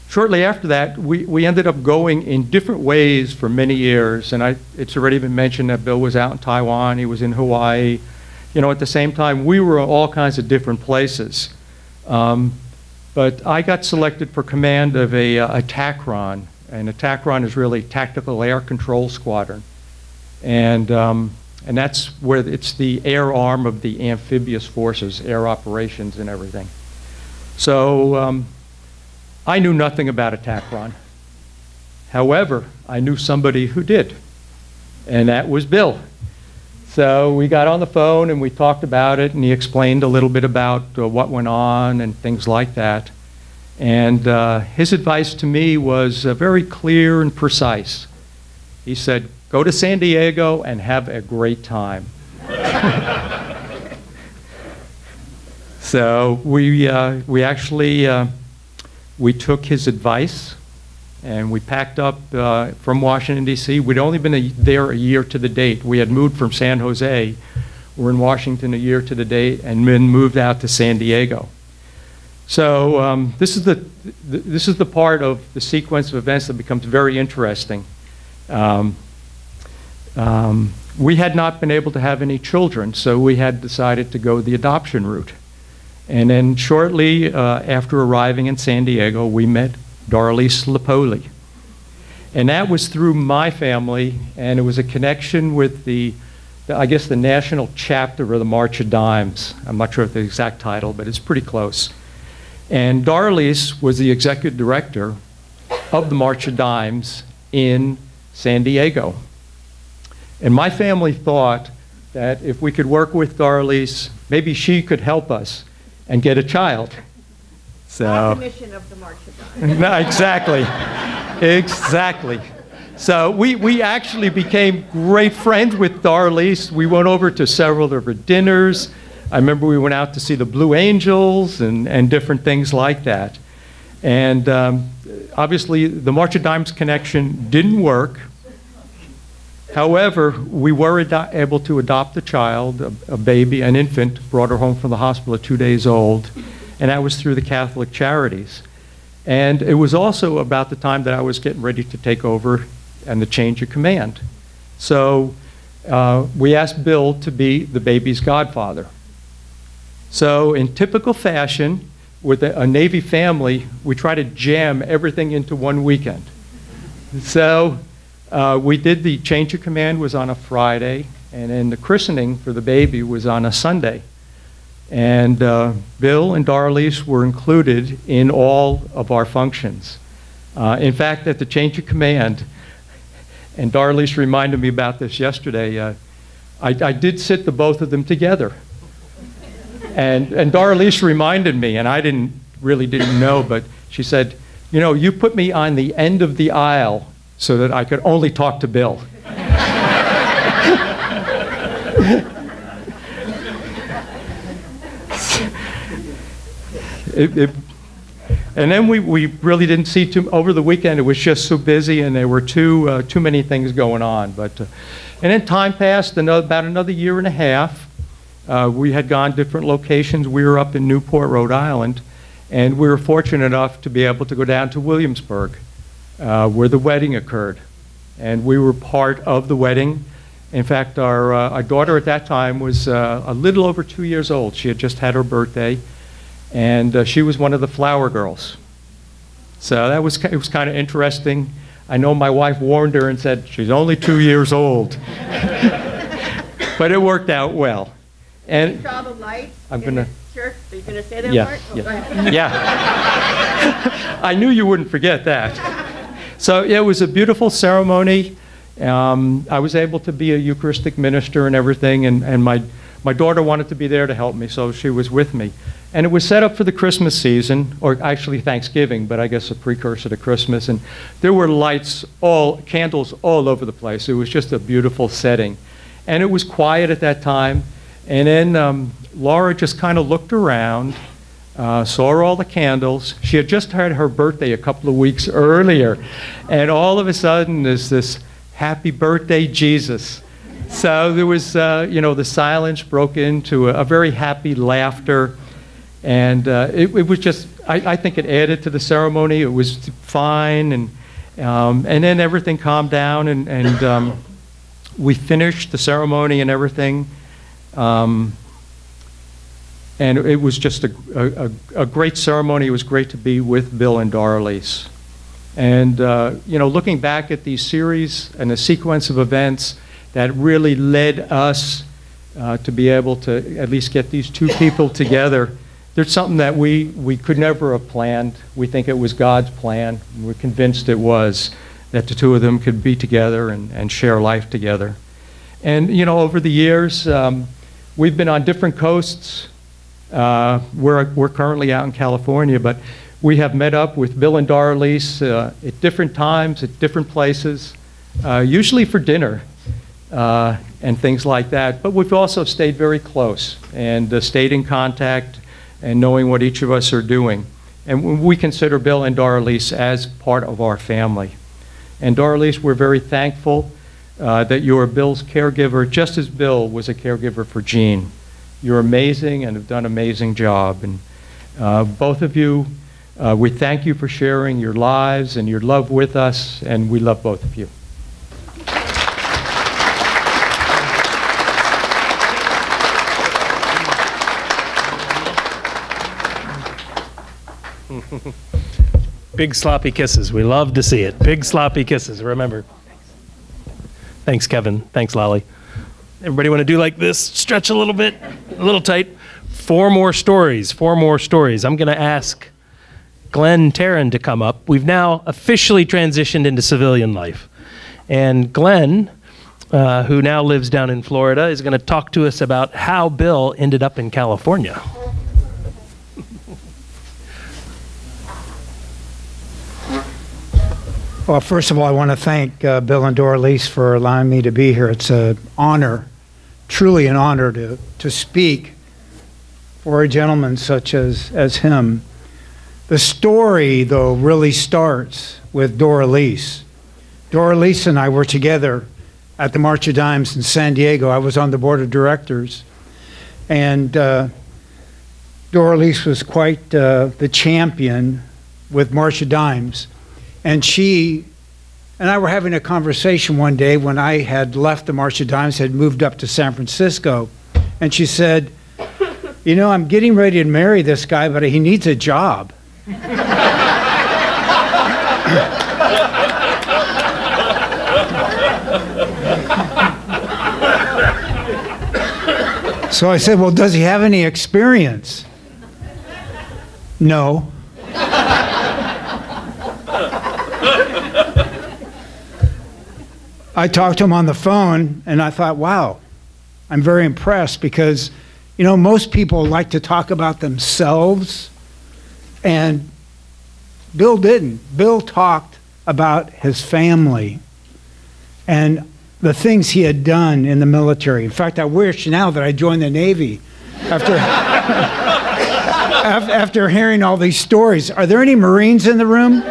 Shortly after that, we ended up going in different ways for many years, and it's already been mentioned that Bill was out in Taiwan, he was in Hawaii. You know, at the same time, we were in all kinds of different places. But I got selected for command of a TACRON, and a TACRON is really Tactical Air Control Squadron. And that's where it's the air arm of the amphibious forces, air operations and everything. So I knew nothing about a TACRON. However, I knew somebody who did, and that was Bill. So we got on the phone and we talked about it, and he explained a little bit about what went on and things like that. And his advice to me was very clear and precise. He said, go to San Diego and have a great time. So we actually we took his advice, and we packed up from Washington, D.C. We'd only been there a year to the date. We had moved from San Jose. We're in Washington a year to the date, and then moved out to San Diego. So this is the part of the sequence of events that becomes very interesting. We had not been able to have any children, so we had decided to go the adoption route. And then shortly after arriving in San Diego, we met Darlise Lapoli. And that was through my family, and it was a connection with I guess the national chapter of the March of Dimes. I'm not sure of the exact title, but it's pretty close. And Darlise was the executive director of the March of Dimes in San Diego. And my family thought that if we could work with Darlise, maybe she could help us and get a child. So, Not the mission of the March of Dimes. No, exactly. Exactly. So we actually became great friends with Darlise. We went over to several of her dinners. I remember we went out to see the Blue Angels and different things like that. And obviously, the March of Dimes connection didn't work. However, we were able to adopt a child, a baby, an infant, brought her home from the hospital at 2 days old, and that was through the Catholic Charities. And it was also about the time that I was getting ready to take over and the change of command. So we asked Bill to be the baby's godfather. So in typical fashion, with a Navy family, we try to jam everything into one weekend. So we did the change of command was on a Friday, and then the christening for the baby was on a Sunday. And Bill and Darlise were included in all of our functions. In fact, at the change of command, and Darlise reminded me about this yesterday, I did sit the both of them together. And Darlise reminded me, and I really didn't know, but she said, you know, you put me on the end of the aisle so that I could only talk to Bill. And then we really didn't see over the weekend. It was just so busy, and there were too many things going on. But and then time passed. About another year and a half. We had gone different locations. We were up in Newport, Rhode Island, and we were fortunate enough to be able to go down to Williamsburg, where the wedding occurred. And we were part of the wedding. In fact, our daughter at that time was a little over 2 years old. She had just had her birthday, and she was one of the flower girls. So it was kind of interesting. I know my wife warned her and said, she's only 2 years old. But it worked out well. And You saw the lights I'm in gonna- the church. Are you going to say that Yeah, part? Oh, yeah. go ahead. Yeah. I knew you wouldn't forget that. So it was a beautiful ceremony. I was able to be a Eucharistic minister and everything, and my daughter wanted to be there to help me, so she was with me. And it was set up for the Christmas season, or actually Thanksgiving, but I guess a precursor to Christmas. And there were candles all over the place. It was just a beautiful setting. And it was quiet at that time. And then Laura just kind of looked around, saw all the candles. She had just had her birthday a couple of weeks earlier. And all of a sudden, there's this happy birthday, Jesus. So there was, the silence broke into a very happy laughter. And it was just, I think it added to the ceremony. It was fine. And then everything calmed down, and we finished the ceremony and everything. And it was just a great ceremony. It was great to be with Bill and Doralice. And, looking back at these series and the sequence of events that really led us to be able to at least get these two people together, there's something that we could never have planned. We think it was God's plan. We're convinced it was, that the two of them could be together and share life together. And, over the years, we've been on different coasts. We're currently out in California, but we have met up with Bill and Doralice at different times, at different places, usually for dinner and things like that. But we've also stayed very close and stayed in contact and knowing what each of us are doing. And we consider Bill and Doralice as part of our family. And Doralice, we're very thankful that you are Bill's caregiver, just as Bill was a caregiver for Jean. You're amazing and have done an amazing job. And both of you, we thank you for sharing your lives and your love with us, and we love both of you. Big sloppy kisses. We love to see it. Big sloppy kisses. Remember. Thanks, Kevin. Thanks, Lolly. Everybody want to do like this? Stretch a little bit, a little tight. Four more stories. I'm going to ask Glenn Tarrin to come up. We've now officially transitioned into civilian life. And Glenn, who now lives down in Florida, is going to talk to us about how Bill ended up in California. Well, first of all, I want to thank Bill and Doralice for allowing me to be here. It's an honor, truly an honor to speak for a gentleman such as him. The story, though, really starts with Doralice. Doralice and I were together at the March of Dimes in San Diego. I was on the board of directors. And Doralice was quite the champion with March of Dimes. And she and I were having a conversation one day when I had left the March of Dimes, had moved up to San Francisco. And she said, I'm getting ready to marry this guy, but he needs a job. So I said, well, does he have any experience? No. I talked to him on the phone, and I thought, wow, I'm very impressed because, most people like to talk about themselves, and Bill didn't. Bill talked about his family and the things he had done in the military. In fact, I wish now that I joined the Navy after hearing all these stories. Are there any Marines in the room?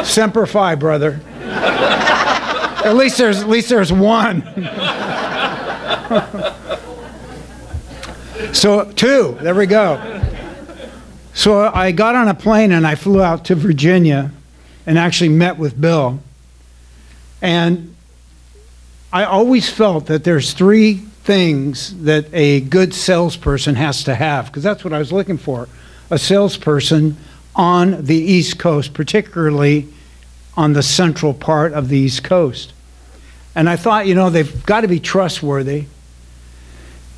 Semper Fi, brother. At least there's one. So two, there we go. So I got on a plane and I flew out to Virginia and actually met with Bill. And I always felt that there's three things that a good salesperson has to have, because that's what I was looking for. A salesperson, on the East Coast, particularly on the central part of the East Coast. And I thought, you know, they've got to be trustworthy.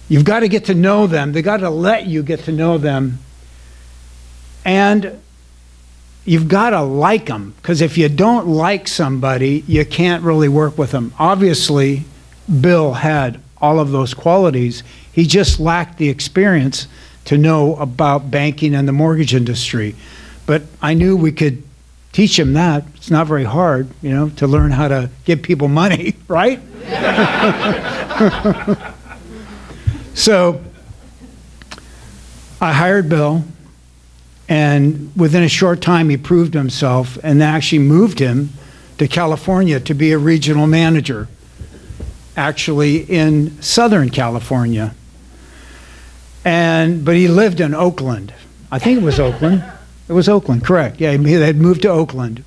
You've got to get to know them. They've got to let you get to know them. And you've got to like them, because if you don't like somebody, you can't really work with them. Obviously, Bill had all of those qualities. He just lacked the experience to know about banking and the mortgage industry. But I knew we could teach him that. It's not very hard, you know, to learn how to give people money, right? So I hired Bill, and within a short time he proved himself and actually moved him to California to be a regional manager, actually in Southern California. But he lived in Oakland. I think it was Oakland. It was Oakland, correct. Yeah, he had moved to Oakland.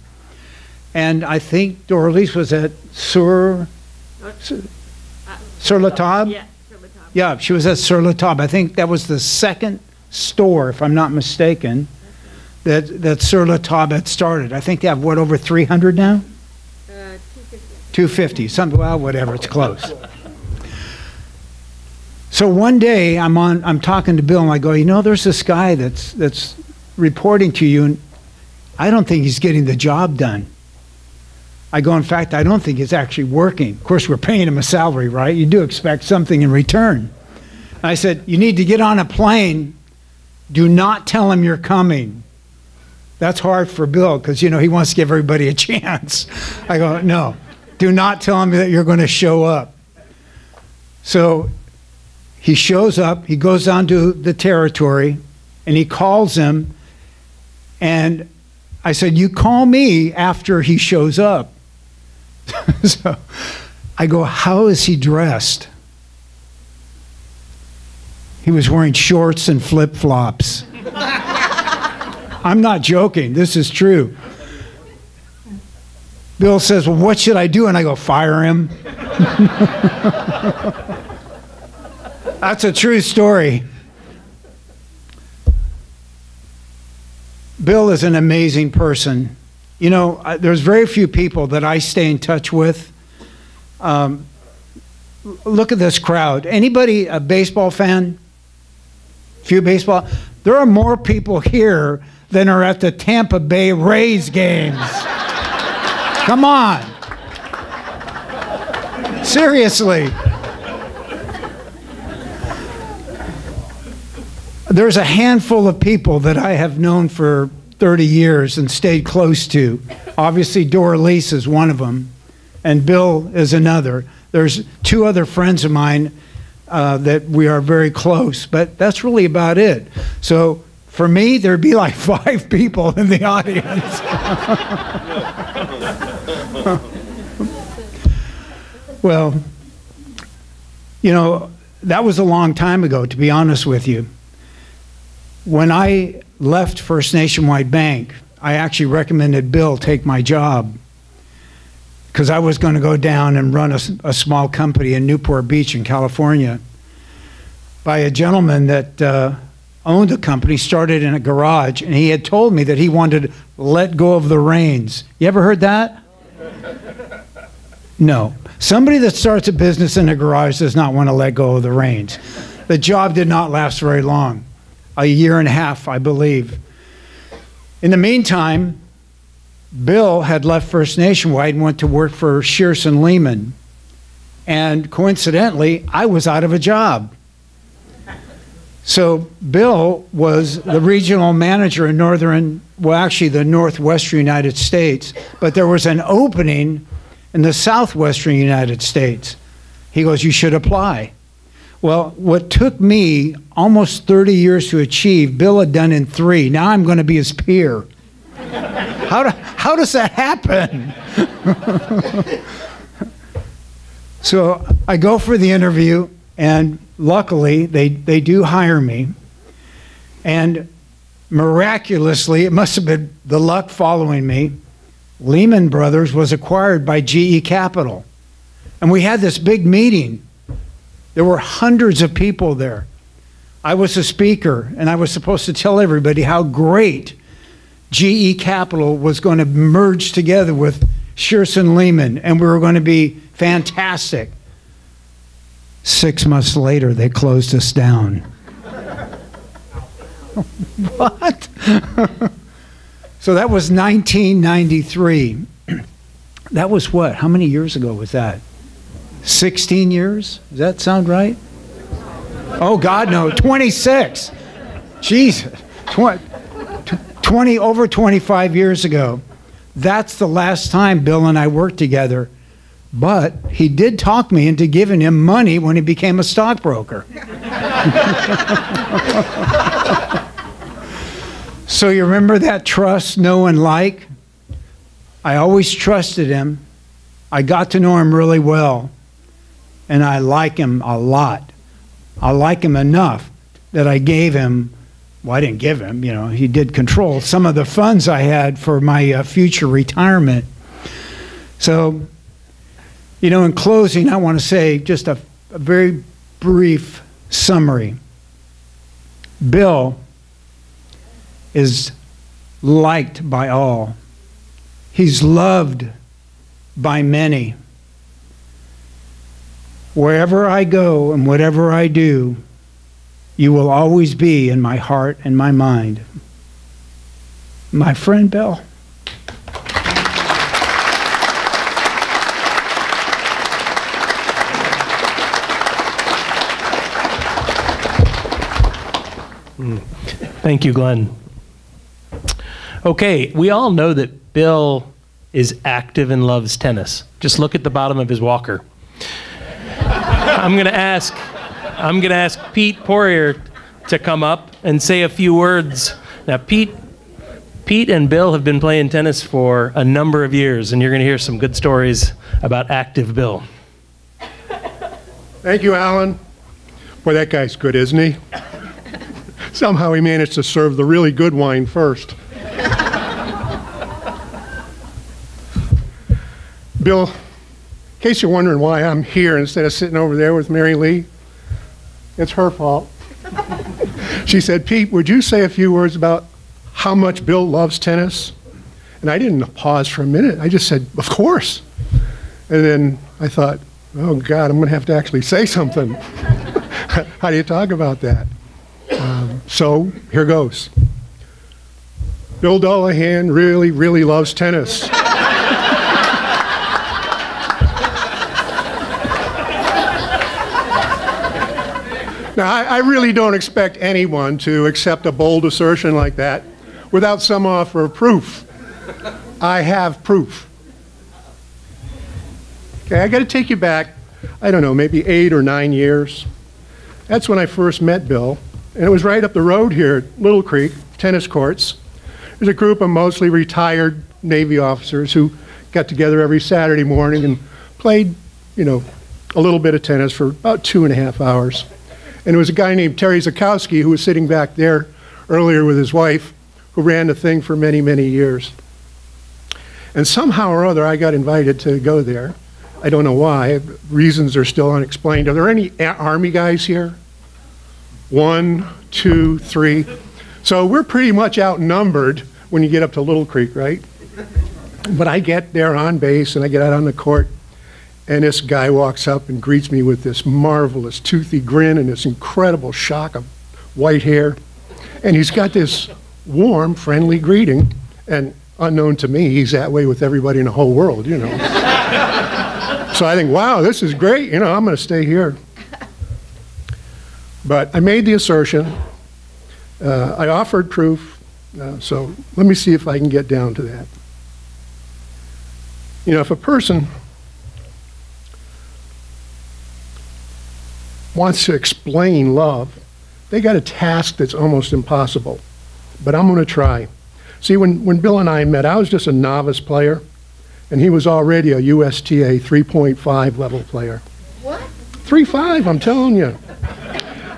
And I think Dorlease was at Sur La Table? Yeah, Sur La Table. Yeah, she was at Sur La Table. I think that was the second store, if I'm not mistaken, that Sur La Table had started. I think they have, what, over 300 now? 250. 250, something, well, whatever, it's close. So one day I'm talking to Bill and I go, you know, there's this guy that's reporting to you, and I don't think he's getting the job done. I go, in fact, I don't think he's actually working. Of course, we're paying him a salary, right? You do expect something in return. I said, you need to get on a plane. Do not tell him you're coming. That's hard for Bill because, you know, he wants to give everybody a chance. I go, no, do not tell him that you're going to show up. So he shows up, he goes down to the territory, and he calls him. And I said, you call me after he shows up. So I go, how is he dressed? He was wearing shorts and flip-flops. I'm not joking. This is true. Bill says, well, what should I do? And I go, fire him. That's a true story. Bill is an amazing person. You know, there's very few people that I stay in touch with. Look at this crowd. Anybody a baseball fan? Few baseball? There are more people here than are at the Tampa Bay Rays games. Come on. Seriously. There's a handful of people that I have known for 30 years and stayed close to. Obviously, Dorlease is one of them, and Bill is another. There's two other friends of mine that we are very close, but that's really about it. So for me, there'd be like 5 people in the audience. Well, you know, that was a long time ago, to be honest with you. When I left First Nationwide Bank, I actually recommended Bill take my job because I was going to go down and run a small company in Newport Beach in California by a gentleman that owned the company, started in a garage, and he had told me that he wanted to let go of the reins. You ever heard that? No. Somebody that starts a business in a garage does not want to let go of the reins. The job did not last very long. A year and a half, I believe. In the meantime, Bill had left First Nationwide and went to work for Shearson Lehman. And coincidentally, I was out of a job. So Bill was the regional manager in the northwestern United States, but there was an opening in the southwestern United States. He goes, you should apply. Well, what took me almost 30 years to achieve, Bill had done in 3. Now I'm going to be his peer. How does that happen? So I go for the interview, and luckily they do hire me. And miraculously, it must have been the luck following me, Lehman Brothers was acquired by GE Capital. And we had this big meeting. There were hundreds of people there. I was a speaker, and I was supposed to tell everybody how great GE Capital was going to merge together with Shearson Lehman, and we were going to be fantastic. 6 months later, they closed us down. What? So that was 1993. That was what? How many years ago was that? 16 years? Does that sound right? Oh, God, no. 26. Jesus. 20, over 25 years ago. That's the last time Bill and I worked together. But he did talk me into giving him money when he became a stockbroker. So you remember that trust, know, and like? I always trusted him. I got to know him really well. And I like him a lot. I like him enough that I gave him, well, I didn't give him, you know, he did control some of the funds I had for my future retirement. So, you know, in closing, I want to say just a very brief summary. Bill is liked by all. He's loved by many. Wherever I go and whatever I do, you will always be in my heart and my mind. My friend Bill. Thank you, Glenn. Okay, we all know that Bill is active and loves tennis. Just look at the bottom of his walker. I'm going to ask Pete Poirier to come up and say a few words. Now, Pete and Bill have been playing tennis for a number of years, and you're going to hear some good stories about active Bill. Thank you, Alan. Boy, that guy's good, isn't he? Somehow he managed to serve the really good wine first. Bill, in case you're wondering why I'm here instead of sitting over there with Mary Lee, it's her fault. She said, Pete, would you say a few words about how much Bill loves tennis? And I didn't pause for a minute. I just said, of course. And then I thought, oh, God, I'm going to have to actually say something. How do you talk about that? So here goes. Bill Dullaghan really, really loves tennis. Now, I really don't expect anyone to accept a bold assertion like that without some offer of proof. I have proof. Okay, I got to take you back, I don't know, maybe 8 or 9 years. That's when I first met Bill, and it was right up the road here at Little Creek, tennis courts. There's a group of mostly retired Navy officers who got together every Saturday morning and played, you know, a little bit of tennis for about 2.5 hours. And there was a guy named Terry Zakowski who was sitting back there earlier with his wife, who ran the thing for many, many years. And somehow or other, I got invited to go there. I don't know why. Reasons are still unexplained. Are there any Army guys here? 1, 2, 3. So we're pretty much outnumbered when you get up to Little Creek, right? But I get there on base, and I get out on the court, and this guy walks up and greets me with this marvelous toothy grin and this incredible shock of white hair. And he's got this warm, friendly greeting. And unknown to me, he's that way with everybody in the whole world, you know. So I think, wow, this is great. You know, I'm going to stay here. But I made the assertion. I offered proof. So let me see if I can get down to that. You know, if a person wants to explain love, they got a task that's almost impossible. But I'm going to try. See, when Bill and I met, I was just a novice player, and he was already a USTA 3.5 level player. What? 3.5, I'm telling you.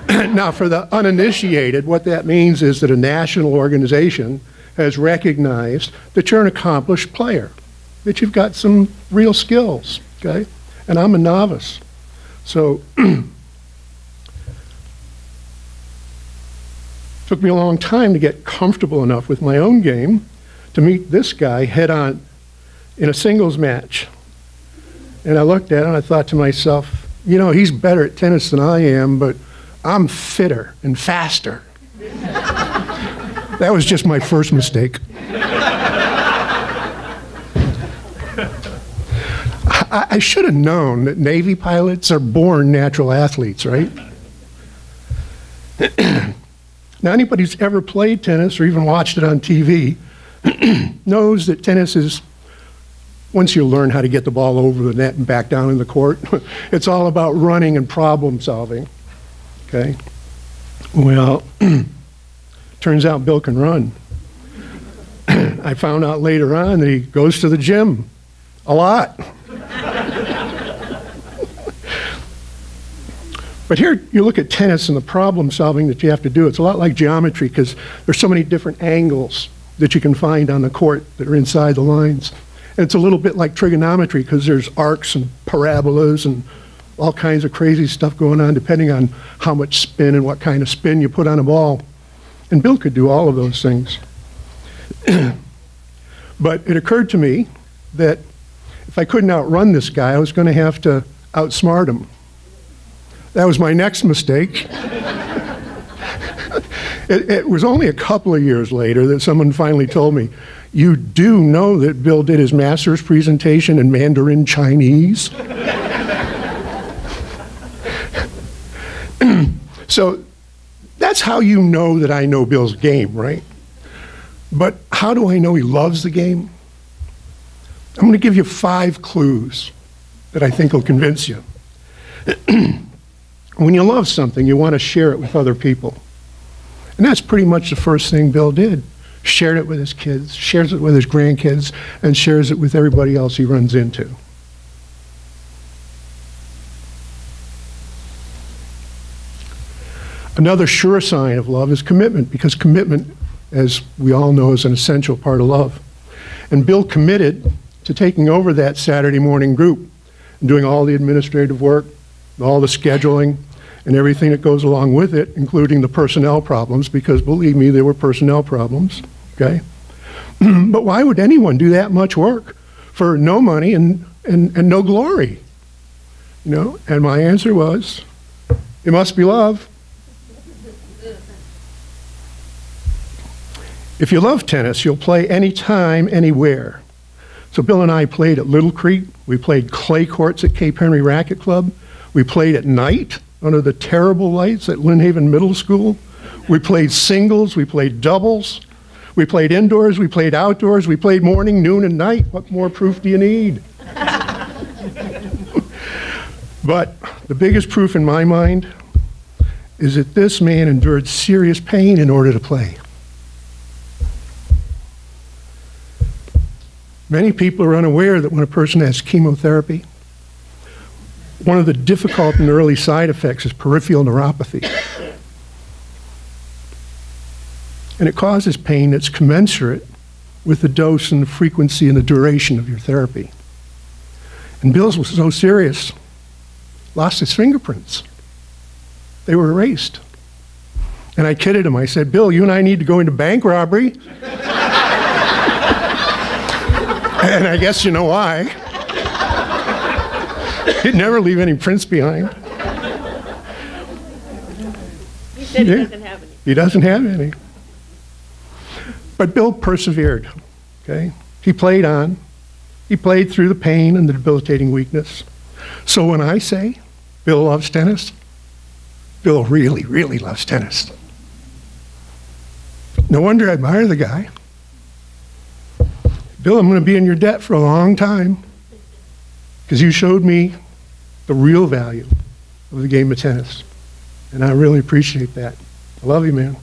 Now, for the uninitiated, what that means is that a national organization has recognized that you're an accomplished player, that you've got some real skills, okay? And I'm a novice. So took me a long time to get comfortable enough with my own game to meet this guy head on in a singles match. And I looked at him and I thought to myself, you know, he's better at tennis than I am, but I'm fitter and faster. That was just my first mistake. I should have known that Navy pilots are born natural athletes, right? Now, anybody who's ever played tennis or even watched it on TV knows that tennis is, once you learn how to get the ball over the net and back down in the court, it's all about running and problem solving, okay? Well, turns out Bill can run. I found out later on that he goes to the gym a lot. But here you look at tennis and the problem solving that you have to do. It's a lot like geometry because there's so many different angles that you can find on the court that are inside the lines. And it's a little bit like trigonometry because there's arcs and parabolas and all kinds of crazy stuff going on depending on how much spin and what kind of spin you put on a ball. And Bill could do all of those things. But it occurred to me that if I couldn't outrun this guy, I was going to have to outsmart him. That was my next mistake. It was only a couple of years later that someone finally told me, you do know that Bill did his master's presentation in Mandarin Chinese? So that's how you know that I know Bill's game, right? But how do I know he loves the game? I'm going to give you 5 clues that I think will convince you. When you love something, you want to share it with other people. And that's pretty much the first thing Bill did. Shared it with his kids, shares it with his grandkids, and shares it with everybody else he runs into. Another sure sign of love is commitment, because commitment, as we all know, is an essential part of love. And Bill committed to taking over that Saturday morning group and doing all the administrative work, all the scheduling, and everything that goes along with it, including the personnel problems, because believe me, there were personnel problems, okay? But why would anyone do that much work for no money and no glory? You know, and my answer was, it must be love. If you love tennis, you'll play anytime, anywhere. So Bill and I played at Little Creek. We played clay courts at Cape Henry Racquet Club. We played at night under the terrible lights at Lynn Haven Middle School. We played singles, we played doubles, we played indoors, we played outdoors, we played morning, noon, and night. What more proof do you need? But the biggest proof in my mind is that this man endured serious pain in order to play. Many people are unaware that when a person has chemotherapy, one of the difficult and early side effects is peripheral neuropathy. And it causes pain that's commensurate with the dose and the frequency and the duration of your therapy. And Bill's was so serious, lost his fingerprints. They were erased. And I kidded him. I said, Bill, you and I need to go into bank robbery. And I guess you know why. He'd never leave any prints behind. He said he doesn't have any. He doesn't have any. But Bill persevered, okay? He played on. He played through the pain and the debilitating weakness. So when I say Bill loves tennis, Bill really, really loves tennis. No wonder I admire the guy. Bill, I'm going to be in your debt for a long time because you showed me the real value of the game of tennis. And I really appreciate that. I love you, man.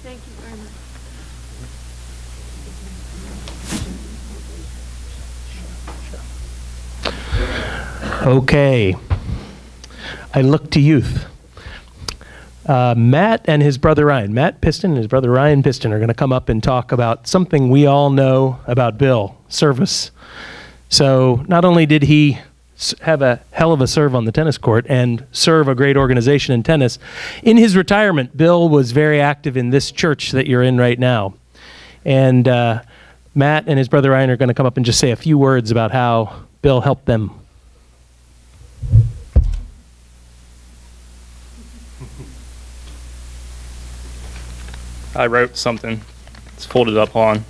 Thank you very much. Okay. I look to youth. Matt and his brother Ryan, Matt Piston and his brother Ryan Piston are going to come up and talk about something we all know about Bill, service. So not only did he have a hell of a serve on the tennis court and serve a great organization in tennis, in his retirement, Bill was very active in this church that you're in right now. And Matt and his brother Ryan are going to come up and just say a few words about how Bill helped them. I wrote something. It's folded up on.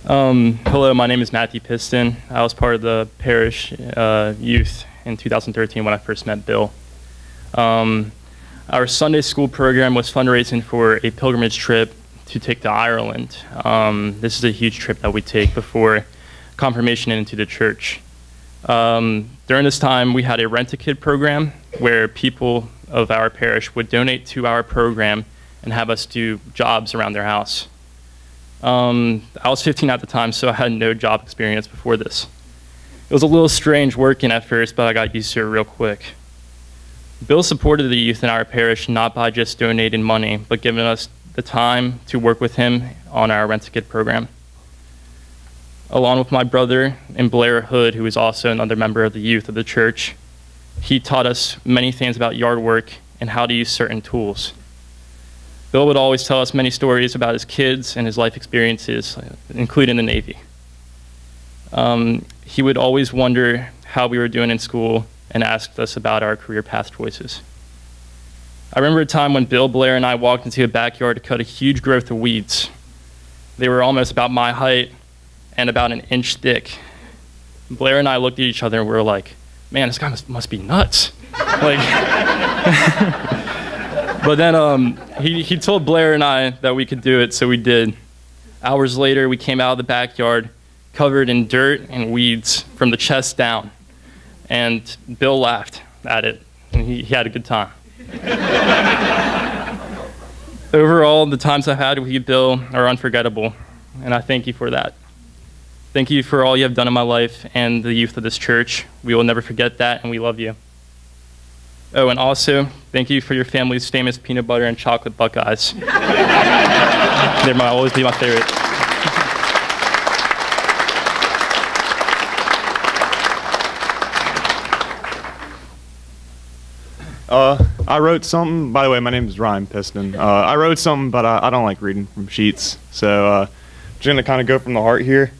Hello, my name is Matthew Piston. I was part of the parish youth in 2013 when I first met Bill. Our Sunday school program was fundraising for a pilgrimage trip to take to Ireland. This is a huge trip that we take before confirmation into the church. During this time, we had a rent-a-kid program where people of our parish would donate to our program and have us do jobs around their house. I was 15 at the time, so I had no job experience before this. It was a little strange working at first, but I got used to it real quick. Bill supported the youth in our parish not by just donating money, but giving us the time to work with him on our rent-a-kid program. Along with my brother and Blair Hood, who is also another member of the youth of the church, he taught us many things about yard work and how to use certain tools. Bill would always tell us many stories about his kids and his life experiences, including the Navy. He would always wonder how we were doing in school and asked us about our career path choices. I remember a time when Bill, Blair, and I walked into a backyard to cut a huge growth of weeds. They were almost about my height and about an inch thick. Blair and I looked at each other and we were like, man, this guy must be nuts. Like, but then he told Blair and I that we could do it, so we did. Hours later, we came out of the backyard covered in dirt and weeds from the chest down. And Bill laughed at it, and he had a good time. Overall, the times I've had with you, Bill, are unforgettable, and I thank you for that. Thank you for all you have done in my life and the youth of this church. We will never forget that, and we love you. Oh, and also, thank you for your family's famous peanut butter and chocolate Buckeyes. They might always be my favorite. I wrote something. By the way, my name is Ryan Piston. I wrote something, but I don't like reading from sheets, so I'm just going to kind of go from the heart here.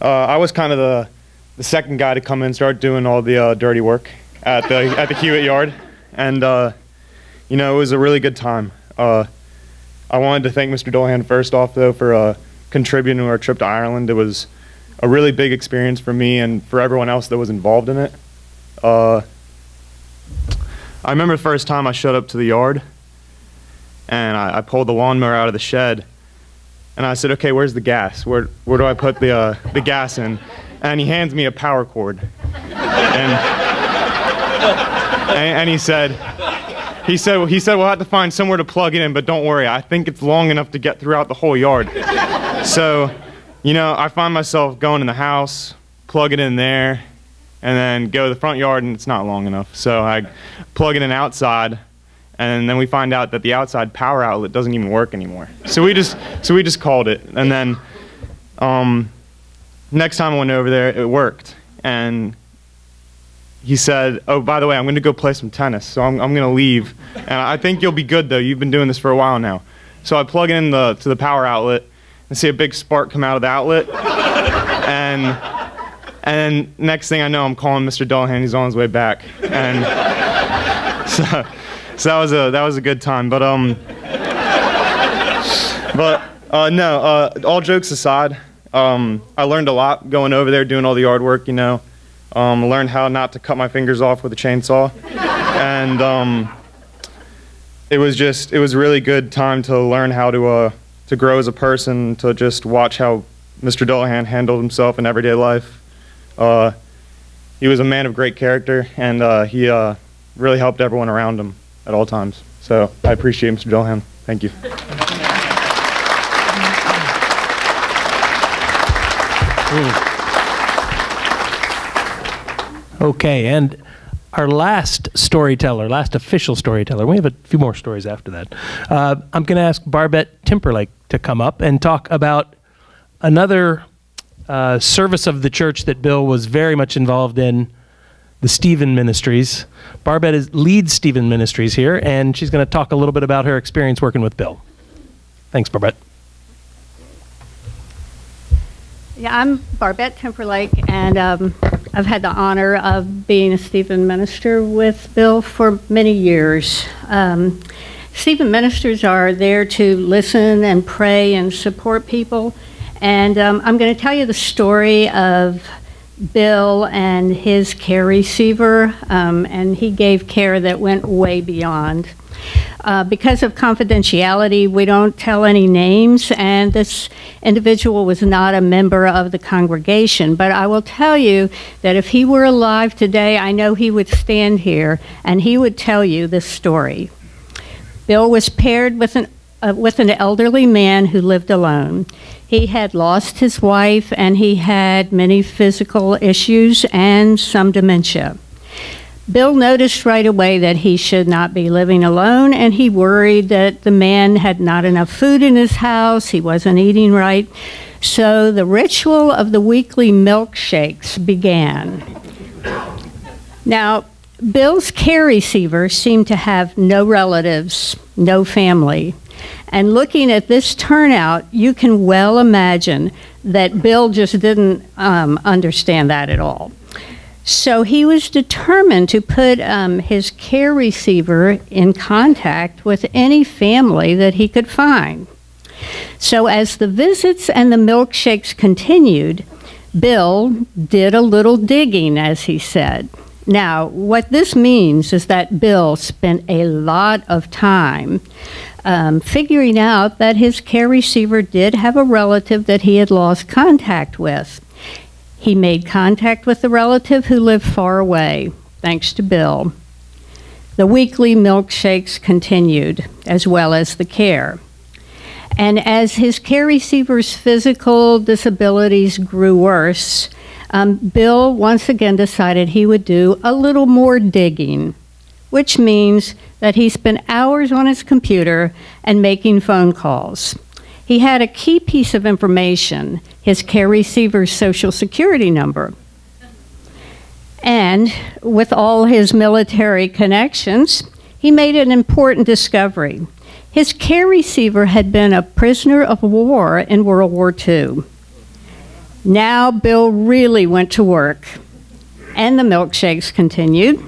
I was kind of the second guy to come in and start doing all the dirty work at the Hewitt yard, and you know, it was a really good time. I wanted to thank Mr. Dullaghan first off, though, for contributing to our trip to Ireland. It was a really big experience for me and for everyone else that was involved in it. I remember the first time I showed up to the yard, and I pulled the lawnmower out of the shed, and I said, okay, where's the gas? Where do I put the gas in? And he hands me a power cord. And he said, we'll have to find somewhere to plug it in, but don't worry, I think it's long enough to get throughout the whole yard. So, you know, I find myself going in the house, plug it in there, and then go to the front yard, and it's not long enough. So I plug it in outside, and then we find out that the outside power outlet doesn't even work anymore. So we just called it, and then next time I went over there, it worked. And he said, oh, by the way, I'm going to go play some tennis, so I'm going to leave. And I think you'll be good, though. You've been doing this for a while now. So I plug it in to the power outlet and see a big spark come out of the outlet. And next thing I know, I'm calling Mr. Dullaghan. He's on his way back. And so that was a good time. But no, all jokes aside, I learned a lot going over there, doing all the yard work, you know. I learned how not to cut my fingers off with a chainsaw. And it was a really good time to learn how to grow as a person, to just watch how Mr. Dullaghan handled himself in everyday life. He was a man of great character, and he really helped everyone around him at all times. So I appreciate Mr. Dullaghan. Thank you. Okay, and our last storyteller, last official storyteller, we have a few more stories after that. I'm going to ask Barbette Timperlake to come up and talk about another service of the church that Bill was very much involved in, the Stephen Ministries. Barbette leads Stephen Ministries here, and she's going to talk a little bit about her experience working with Bill. Thanks, Barbette. Yeah, I'm Barbette Timberlake, and I've had the honor of being a Stephen minister with Bill for many years. Stephen ministers are there to listen and pray and support people, and I'm going to tell you the story of Bill and his care receiver, and he gave care that went way beyond. Because of confidentiality, we don't tell any names, and this individual was not a member of the congregation. But I will tell you that if he were alive today, I know he would stand here and he would tell you this story. Bill was paired with an elderly man who lived alone. He had lost his wife, and he had many physical issues and some dementia. Bill noticed right away that he should not be living alone, and he worried that the man had not enough food in his house, he wasn't eating right. So the ritual of the weekly milkshakes began. Now, Bill's care receiver seemed to have no relatives, no family. And looking at this turnout, you can well imagine that Bill just didn't understand that at all. So he was determined to put his care receiver in contact with any family that he could find. So as the visits and the milkshakes continued, Bill did a little digging, as he said. Now, what this means is that Bill spent a lot of time figuring out that his care receiver did have a relative that he had lost contact with. He made contact with the relative who lived far away, thanks to Bill. The weekly milkshakes continued, as well as the care. And as his care receiver's physical disabilities grew worse, Bill once again decided he would do a little more digging, which means that he spent hours on his computer and making phone calls. He had a key piece of information, his care receiver's social security number. And with all his military connections, he made an important discovery. His care receiver had been a prisoner of war in World War II. Now Bill really went to work, and the milkshakes continued.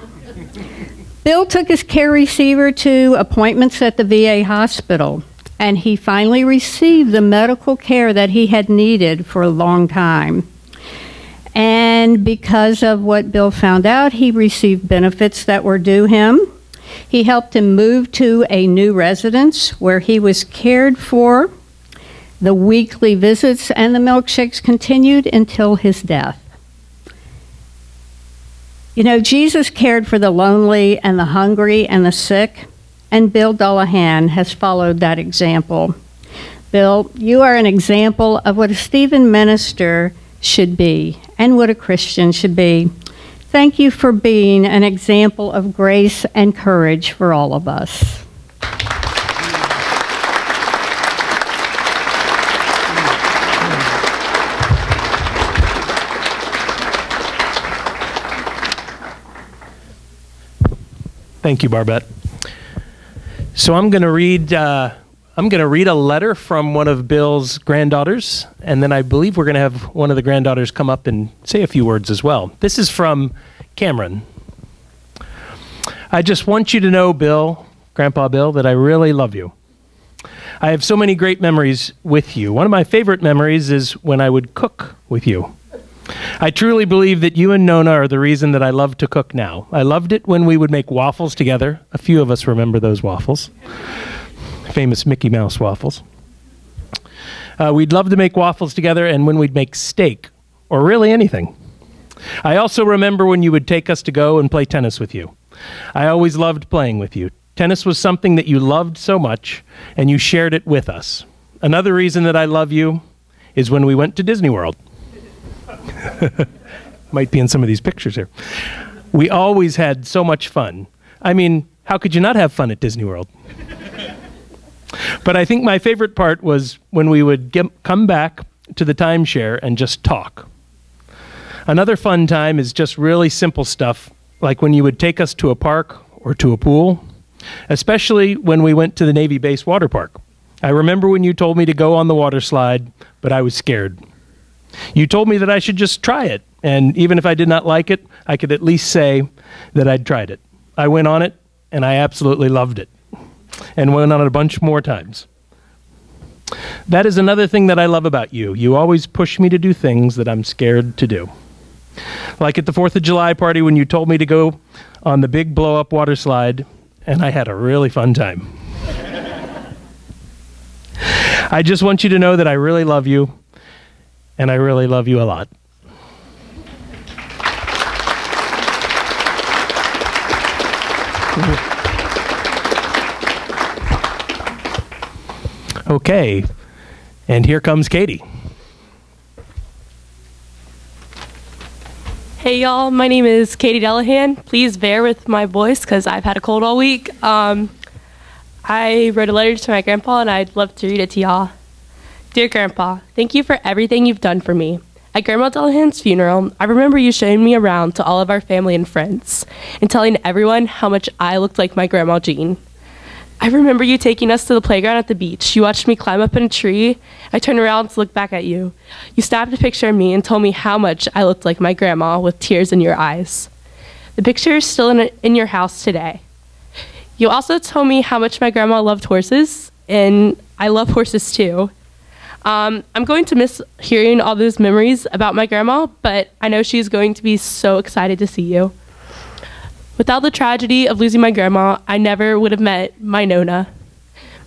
Bill took his care receiver to appointments at the VA hospital, and he finally received the medical care that he had needed for a long time. And because of what Bill found out, he received benefits that were due him. He helped him move to a new residence where he was cared for. The weekly visits and the milkshakes continued until his death. You know, Jesus cared for the lonely and the hungry and the sick, and Bill Dullaghan has followed that example. Bill, you are an example of what a Stephen minister should be and what a Christian should be. Thank you for being an example of grace and courage for all of us. Thank you, Barbette. So I'm going to read a letter from one of Bill's granddaughters, and then I believe we're going to have one of the granddaughters come up and say a few words as well. This is from Cameron. I just want you to know, Bill, Grandpa Bill, that I really love you. I have so many great memories with you. One of my favorite memories is when I would cook with you. I truly believe that you and Nona are the reason that I love to cook now. I loved it when we would make waffles together. A few of us remember those waffles. Famous Mickey Mouse waffles. We'd love to make waffles together, and when we'd make steak, or really anything. I also remember when you would take us to go and play tennis with you. I always loved playing with you. Tennis was something that you loved so much, and you shared it with us. Another reason that I love you is when we went to Disney World. Might be in some of these pictures here. We always had so much fun. I mean, how could you not have fun at Disney World? But I think my favorite part was when we would come back to the timeshare and just talk. Another fun time is just really simple stuff, like when you would take us to a park or to a pool, especially when we went to the Navy base water park. I remember when you told me to go on the water slide, but I was scared. You told me that I should just try it, and even if I did not like it, I could at least say that I'd tried it. I went on it, and I absolutely loved it, and went on it a bunch more times. That is another thing that I love about you. You always push me to do things that I'm scared to do. Like at the 4th of July party when you told me to go on the big blow-up water slide, and I had a really fun time. I just want you to know that I really love you, and I really love you a lot. Okay, and here comes Katie. Hey y'all, my name is Katie Dullaghan. Please bear with my voice because I've had a cold all week. I wrote a letter to my grandpa and I'd love to read it to y'all. Dear Grandpa, thank you for everything you've done for me. At Grandma Dullaghan's funeral, I remember you showing me around to all of our family and friends and telling everyone how much I looked like my Grandma Jean. I remember you taking us to the playground at the beach. You watched me climb up in a tree. I turned around to look back at you. You snapped a picture of me and told me how much I looked like my grandma with tears in your eyes. The picture is still in your house today. You also told me how much my grandma loved horses, and I love horses too. I'm going to miss hearing all those memories about my grandma, but I know she's going to be so excited to see you. Without the tragedy of losing my grandma, I never would have met my Nona,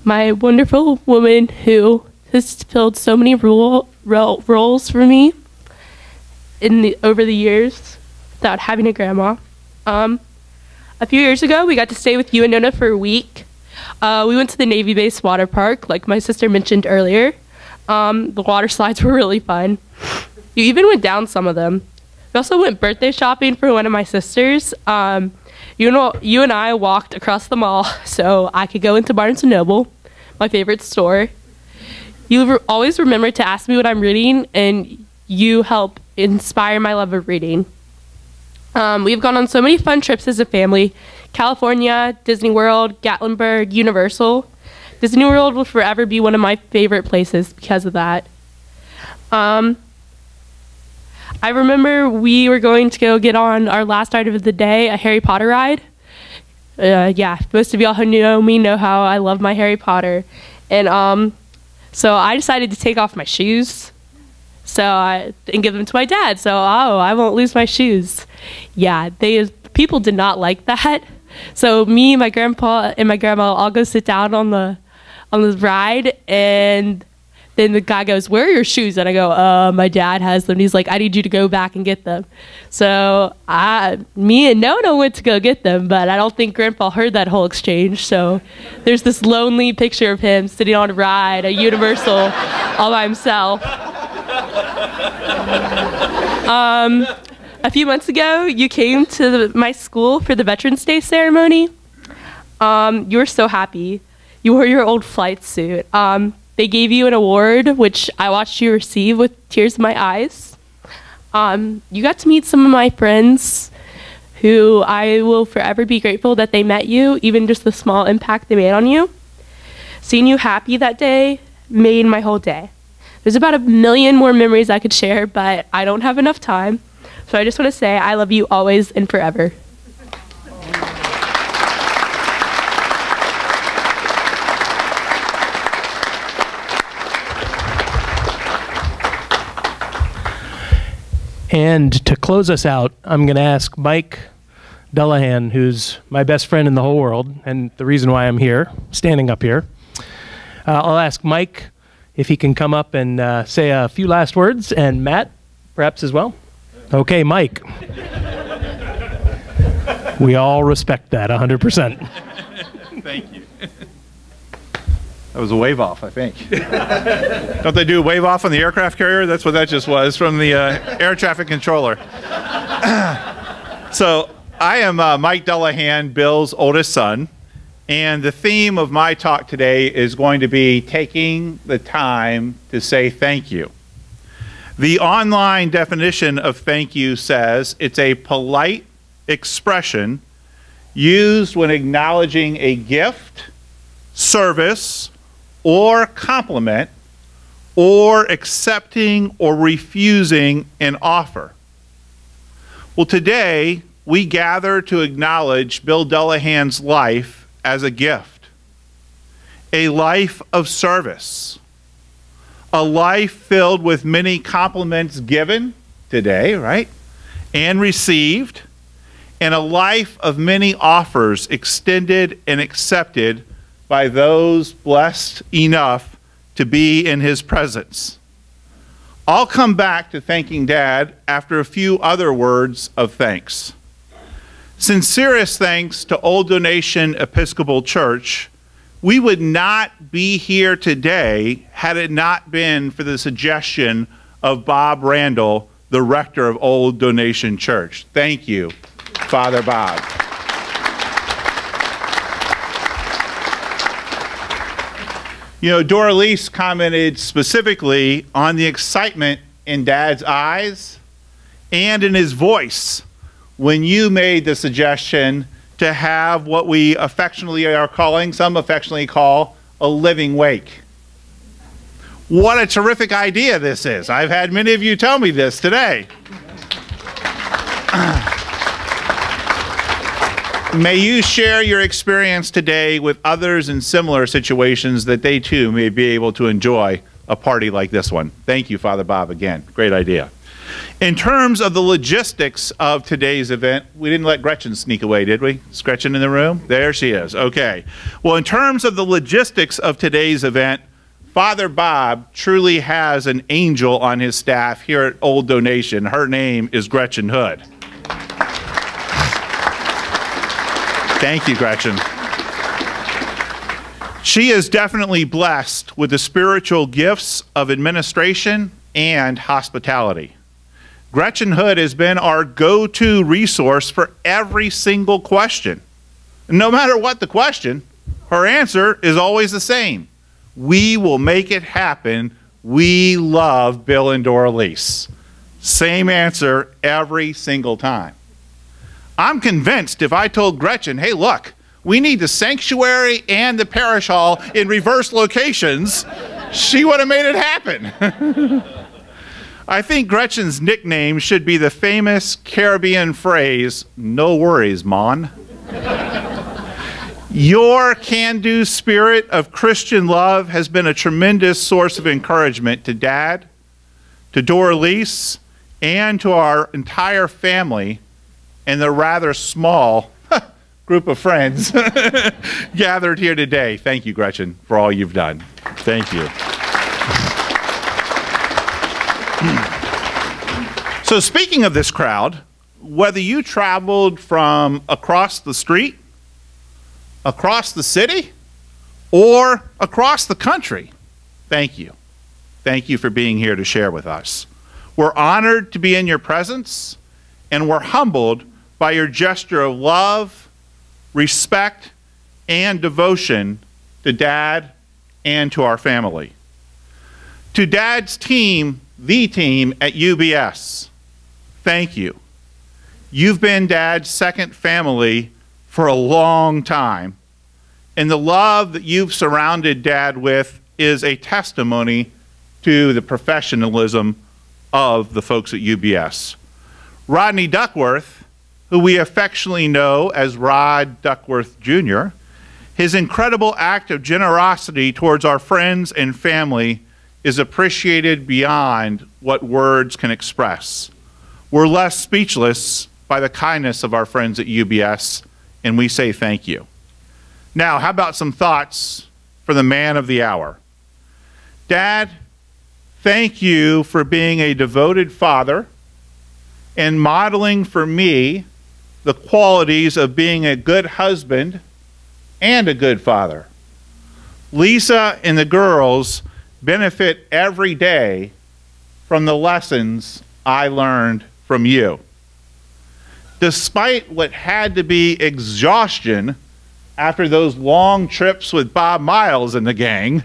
my wonderful woman who has filled so many roles for me over the years without having a grandma. A few years ago, we got to stay with you and Nona for a week. We went to the Navy base water park, like my sister mentioned earlier. The water slides were really fun. You even went down some of them. We also went birthday shopping for one of my sisters. You and I walked across the mall so I could go into Barnes & Noble, my favorite store. You always remember to ask me what I'm reading, and you help inspire my love of reading. We've gone on so many fun trips as a family. California, Disney World, Gatlinburg, Universal. Disney World will forever be one of my favorite places because of that. I remember we were going to go get on our last ride of the day, a Harry Potter ride. Yeah, most of y'all who know me know how I love my Harry Potter. And so I decided to take off my shoes and give them to my dad. So, I won't lose my shoes. Yeah, people did not like that. So me, my grandpa, and my grandma all go sit down on the ride, and then the guy goes, "Where are your shoes?" And I go, "My dad has them." And he's like, "I need you to go back and get them." So me and Nona went to go get them, but I don't think Grandpa heard that whole exchange. So there's this lonely picture of him sitting on a ride at Universal all by himself. A few months ago, you came to my school for the Veterans Day ceremony. You were so happy. You wore your old flight suit. They gave you an award, which I watched you receive with tears in my eyes. You got to meet some of my friends who I will forever be grateful that they met you, even just the small impact they made on you. Seeing you happy that day made my whole day. There's about 1 million more memories I could share, but I don't have enough time. So I just want to say I love you always and forever. And to close us out, I'm going to ask Mike Dullaghan, who's my best friend in the whole world, and the reason why I'm here, standing up here. I'll ask Mike if he can come up and say a few last words, and Matt, perhaps as well. Okay, Mike. We all respect that 100%. Thank you. That was a wave off, I think. Don't they do a wave off on the aircraft carrier? That's what that just was from the air traffic controller. So I am Mike Dullaghan, Bill's oldest son. And the theme of my talk today is going to be taking the time to say thank you. The online definition of thank you says it's a polite expression used when acknowledging a gift, service, or compliment, or accepting or refusing an offer. Well, today we gather to acknowledge Bill Dullaghan's life as a gift, a life of service, a life filled with many compliments given today, right, and received, and a life of many offers extended and accepted by those blessed enough to be in his presence. I'll come back to thanking Dad after a few other words of thanks. Sincerest thanks to Old Donation Episcopal Church. We would not be here today had it not been for the suggestion of Bob Randall, the rector of Old Donation Church. Thank you, Father Bob. You know, Doralise commented specifically on the excitement in Dad's eyes and in his voice when you made the suggestion to have what we affectionately are calling, some affectionately call, a living wake. What a terrific idea this is. I've had many of you tell me this today. May you share your experience today with others in similar situations that they too may be able to enjoy a party like this one. Thank you, Father Bob, again. Great idea. In terms of the logistics of today's event, we didn't let Gretchen sneak away, did we? Is Gretchen in the room? There she is. Okay. Well, in terms of the logistics of today's event, Father Bob truly has an angel on his staff here at Old Donation. Her name is Gretchen Hood. Thank you, Gretchen. She is definitely blessed with the spiritual gifts of administration and hospitality. Gretchen Hood has been our go-to resource for every single question. No matter what the question, her answer is always the same. We will make it happen. We love Bill and Doralise. Same answer every single time. I'm convinced if I told Gretchen, hey, look, we need the sanctuary and the parish hall in reverse locations, she would have made it happen. I think Gretchen's nickname should be the famous Caribbean phrase, no worries, Mon. Your can-do spirit of Christian love has been a tremendous source of encouragement to Dad, to Doralise, and to our entire family and the rather small group of friends gathered here today. Thank you, Gretchen, for all you've done. Thank you. So speaking of this crowd, whether you traveled from across the street, across the city, or across the country, thank you. Thank you for being here to share with us. We're honored to be in your presence, and we're humbled by your gesture of love, respect, and devotion to Dad and to our family. To Dad's team, the team at UBS, thank you. You've been Dad's second family for a long time, and the love that you've surrounded Dad with is a testimony to the professionalism of the folks at UBS. Rodney Duckworth, who we affectionately know as Rod Duckworth Jr., his incredible act of generosity towards our friends and family is appreciated beyond what words can express. We're left speechless by the kindness of our friends at UBS, and we say thank you. Now, how about some thoughts for the man of the hour? Dad, thank you for being a devoted father and modeling for me the qualities of being a good husband and a good father. Lisa and the girls benefit every day from the lessons I learned from you. Despite what had to be exhaustion after those long trips with Bob Miles and the gang,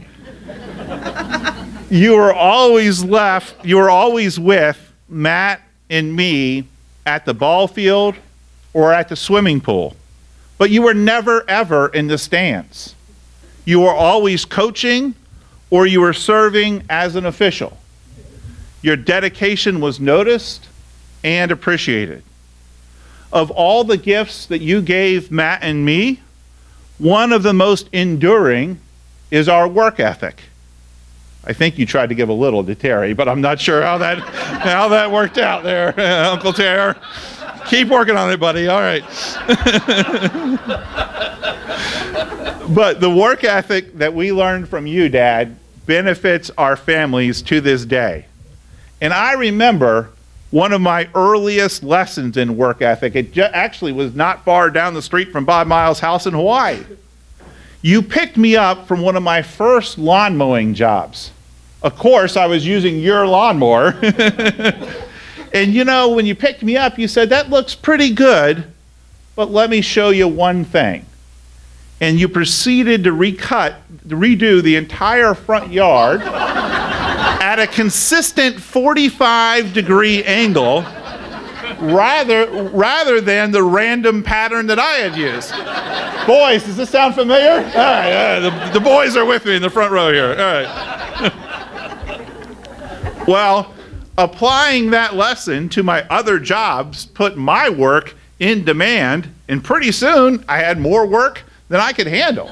you were always with Matt and me at the ball field or at the swimming pool. But you were never, ever in the stands. You were always coaching or you were serving as an official. Your dedication was noticed and appreciated. Of all the gifts that you gave Matt and me, one of the most enduring is our work ethic. I think you tried to give a little to Terry, but I'm not sure how that worked out there, Uncle Terry. Keep working on it, buddy. All right. But the work ethic that we learned from you, Dad, benefits our families to this day. And I remember one of my earliest lessons in work ethic. It actually was not far down the street from Bob Miles' house in Hawaii. You picked me up from one of my first lawn mowing jobs. Of course, I was using your lawnmower. And you know, when you picked me up, you said, that looks pretty good, but let me show you one thing. And you proceeded to redo the entire front yard at a consistent 45-degree angle rather than the random pattern that I had used. Boys, does this sound familiar? All right, the boys are with me in the front row here. All right. Well, applying that lesson to my other jobs put my work in demand, and pretty soon I had more work than I could handle.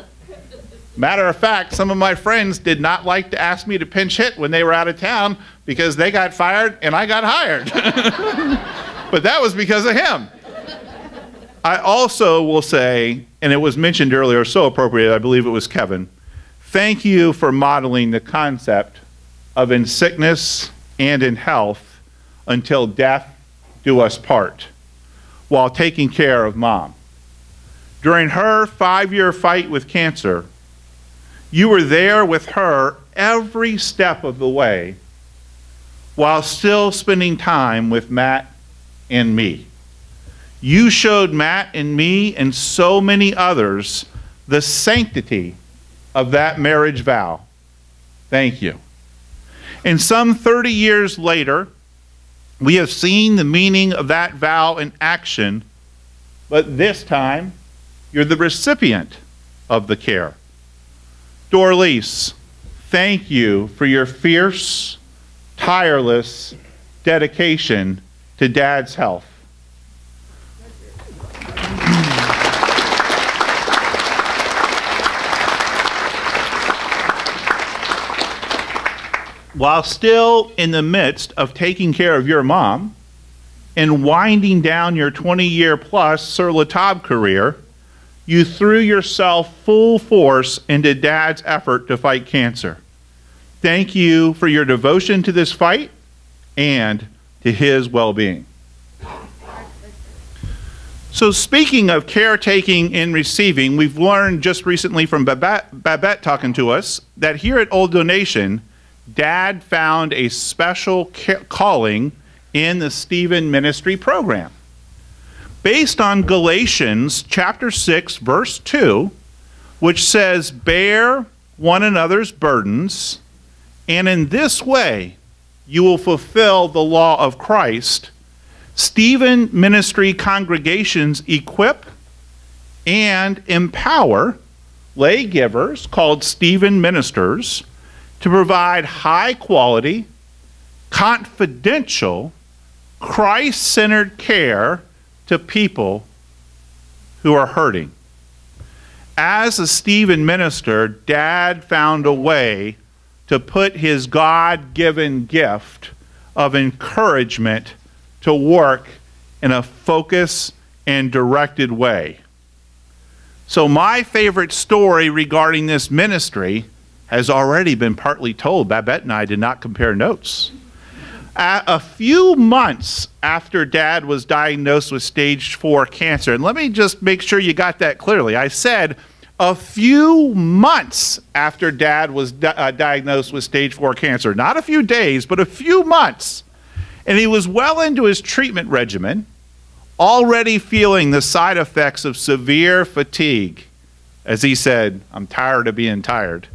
Matter of fact, some of my friends did not like to ask me to pinch hit when they were out of town because they got fired and I got hired. But that was because of him. I also will say, and it was mentioned earlier, so appropriate, I believe it was Kevin, thank you for modeling the concept of in sickness and in health until death do us part, while taking care of Mom. During her 5-year fight with cancer, you were there with her every step of the way while still spending time with Matt and me. You showed Matt and me and so many others the sanctity of that marriage vow. Thank you. And some 30 years later, we have seen the meaning of that vow in action, but this time, you're the recipient of the care. Dorlise, thank you for your fierce, tireless dedication to Dad's health. While still in the midst of taking care of your mom and winding down your 20-year-plus Sur La Table career, you threw yourself full force into Dad's effort to fight cancer. Thank you for your devotion to this fight and to his well-being. So speaking of caretaking and receiving, we've learned just recently from Babette talking to us that here at Old Donation, Dad found a special calling in the Stephen Ministry program. Based on Galatians chapter 6, verse 2, which says, bear one another's burdens, and in this way you will fulfill the law of Christ, Stephen Ministry congregations equip and empower lay givers called Stephen ministers to provide high quality, confidential, Christ-centered care to people who are hurting. As a Stephen minister, Dad found a way to put his God-given gift of encouragement to work in a focused and directed way. So my favorite story regarding this ministry has already been partly told. Babette and I did not compare notes. A few months after Dad was diagnosed with stage 4 cancer, and let me just make sure you got that clearly. I said a few months after Dad was diagnosed with stage 4 cancer, not a few days, but a few months. And he was well into his treatment regimen, already feeling the side effects of severe fatigue. As he said, I'm tired of being tired.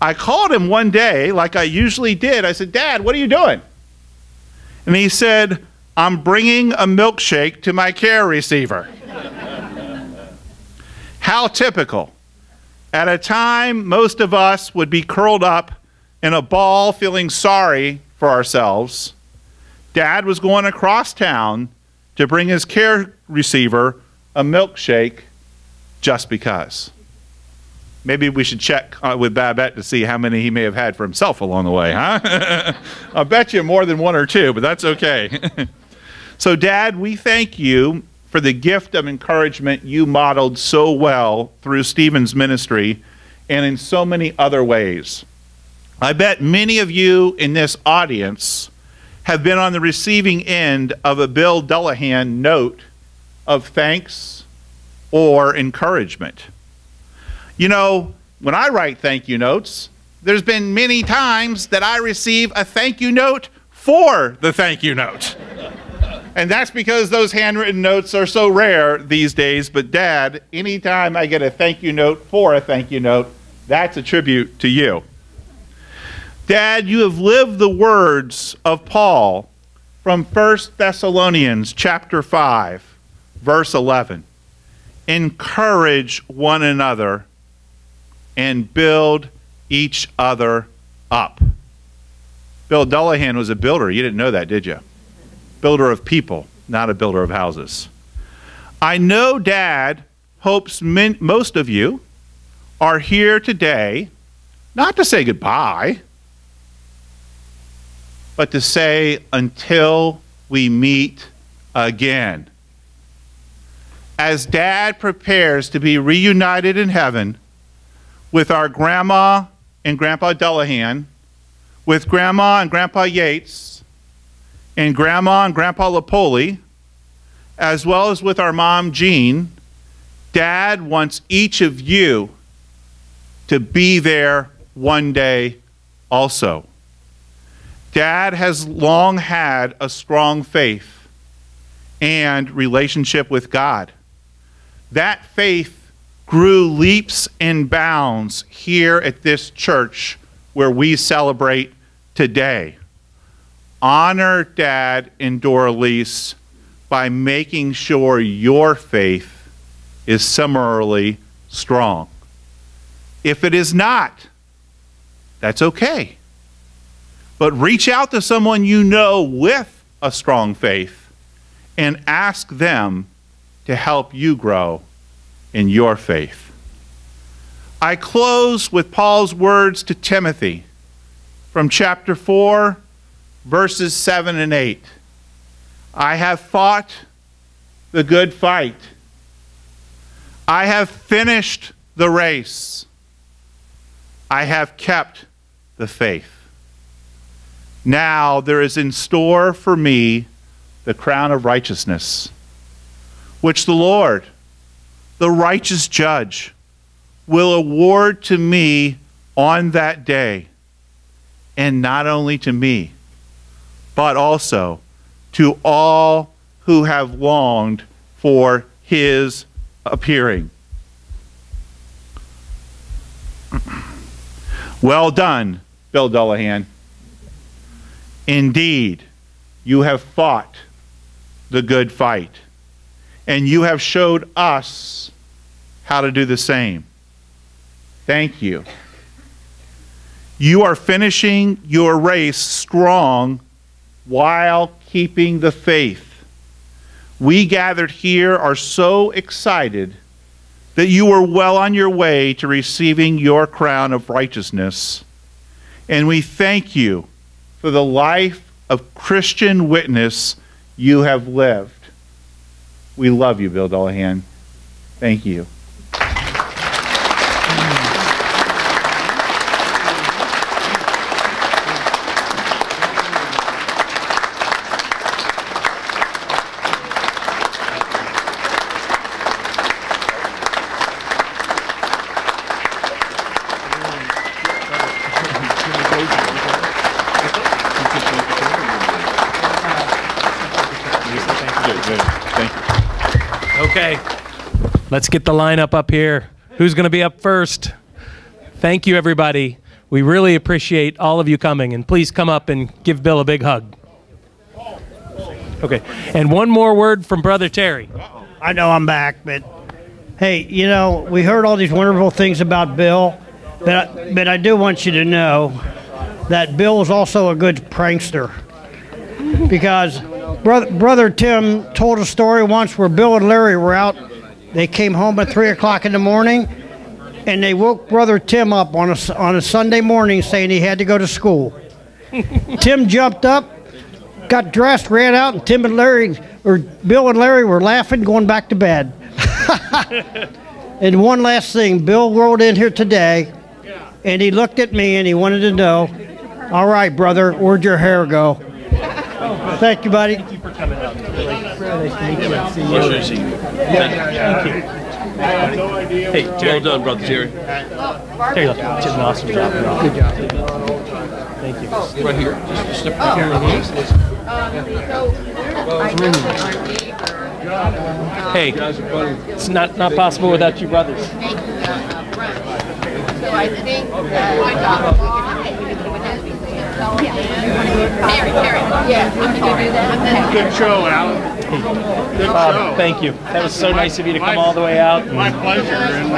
I called him one day like I usually did. I said, Dad, what are you doing? And he said, I'm bringing a milkshake to my care receiver. How typical. At a time most of us would be curled up in a ball feeling sorry for ourselves, Dad was going across town to bring his care receiver a milkshake just because. Maybe we should check with Babette to see how many he may have had for himself along the way, huh? I'll bet you more than one or two, but that's okay. So, Dad, we thank you for the gift of encouragement you modeled so well through Stephen's ministry and in so many other ways. I bet many of you in this audience have been on the receiving end of a Bill Dullaghan note of thanks or encouragement. You know, when I write thank you notes, there's been many times that I receive a thank you note for the thank you note. And that's because those handwritten notes are so rare these days. But Dad, anytime I get a thank you note for a thank you note, that's a tribute to you. Dad, you have lived the words of Paul from 1 Thessalonians chapter 5, verse 11. Encourage one another and build each other up. Bill Dullaghan was a builder. You didn't know that, did you? Builder of people, not a builder of houses. I know Dad hopes most of you are here today not to say goodbye, but to say until we meet again. As Dad prepares to be reunited in heaven with our Grandma and Grandpa Dullaghan, with Grandma and Grandpa Yates, and Grandma and Grandpa Lapoli, as well as with our mom Jean, Dad wants each of you to be there one day also. Dad has long had a strong faith and relationship with God. That faith grew leaps and bounds here at this church where we celebrate today. Honor Dad and Doralise by making sure your faith is similarly strong. If it is not, that's okay. But reach out to someone you know with a strong faith and ask them to help you grow in your faith. I close with Paul's words to Timothy from chapter 4, verses 7 and 8. I have fought the good fight. I have finished the race. I have kept the faith. Now there is in store for me the crown of righteousness, which the Lord, the righteous judge, will award to me on that day, and not only to me, but also to all who have longed for his appearing. Well done, Bill Dullaghan. Indeed, you have fought the good fight, and you have showed us how to do the same. Thank you. You are finishing your race strong while keeping the faith. We gathered here are so excited that you are well on your way to receiving your crown of righteousness. And we thank you for the life of Christian witness you have lived. We love you, Bill Dullaghan. Thank you. Okay, let's get the lineup up here. Who's going to be up first? Thank you, everybody. We really appreciate all of you coming, and please come up and give Bill a big hug. Okay, and one more word from Brother Terry. I know I'm back, but hey, you know, we heard all these wonderful things about Bill, but I do want you to know that Bill was also a good prankster. Because Brother Tim told a story once where Bill and Larry were out. They came home at 3 o'clock in the morning, and they woke Brother Tim up on a Sunday morning saying he had to go to school. Tim jumped up, got dressed, ran out, and Bill and Larry were laughing, going back to bed. And one last thing, Bill rolled in here today, and he looked at me and he wanted to know, all right, brother, where'd your hair go? Thank you, buddy. Thank you for coming out. Really nice to meet you. Pleasure to see you. Thank you. I have no idea. Hey, well done, Brother Terry. There you go. Did an awesome job. Good job. Thank you. Right here. Just step right here. Hey, it's not possible without you brothers. So I think Good show, Alan. Good show. Thank you. That was so nice of you to come all the way out. My pleasure. And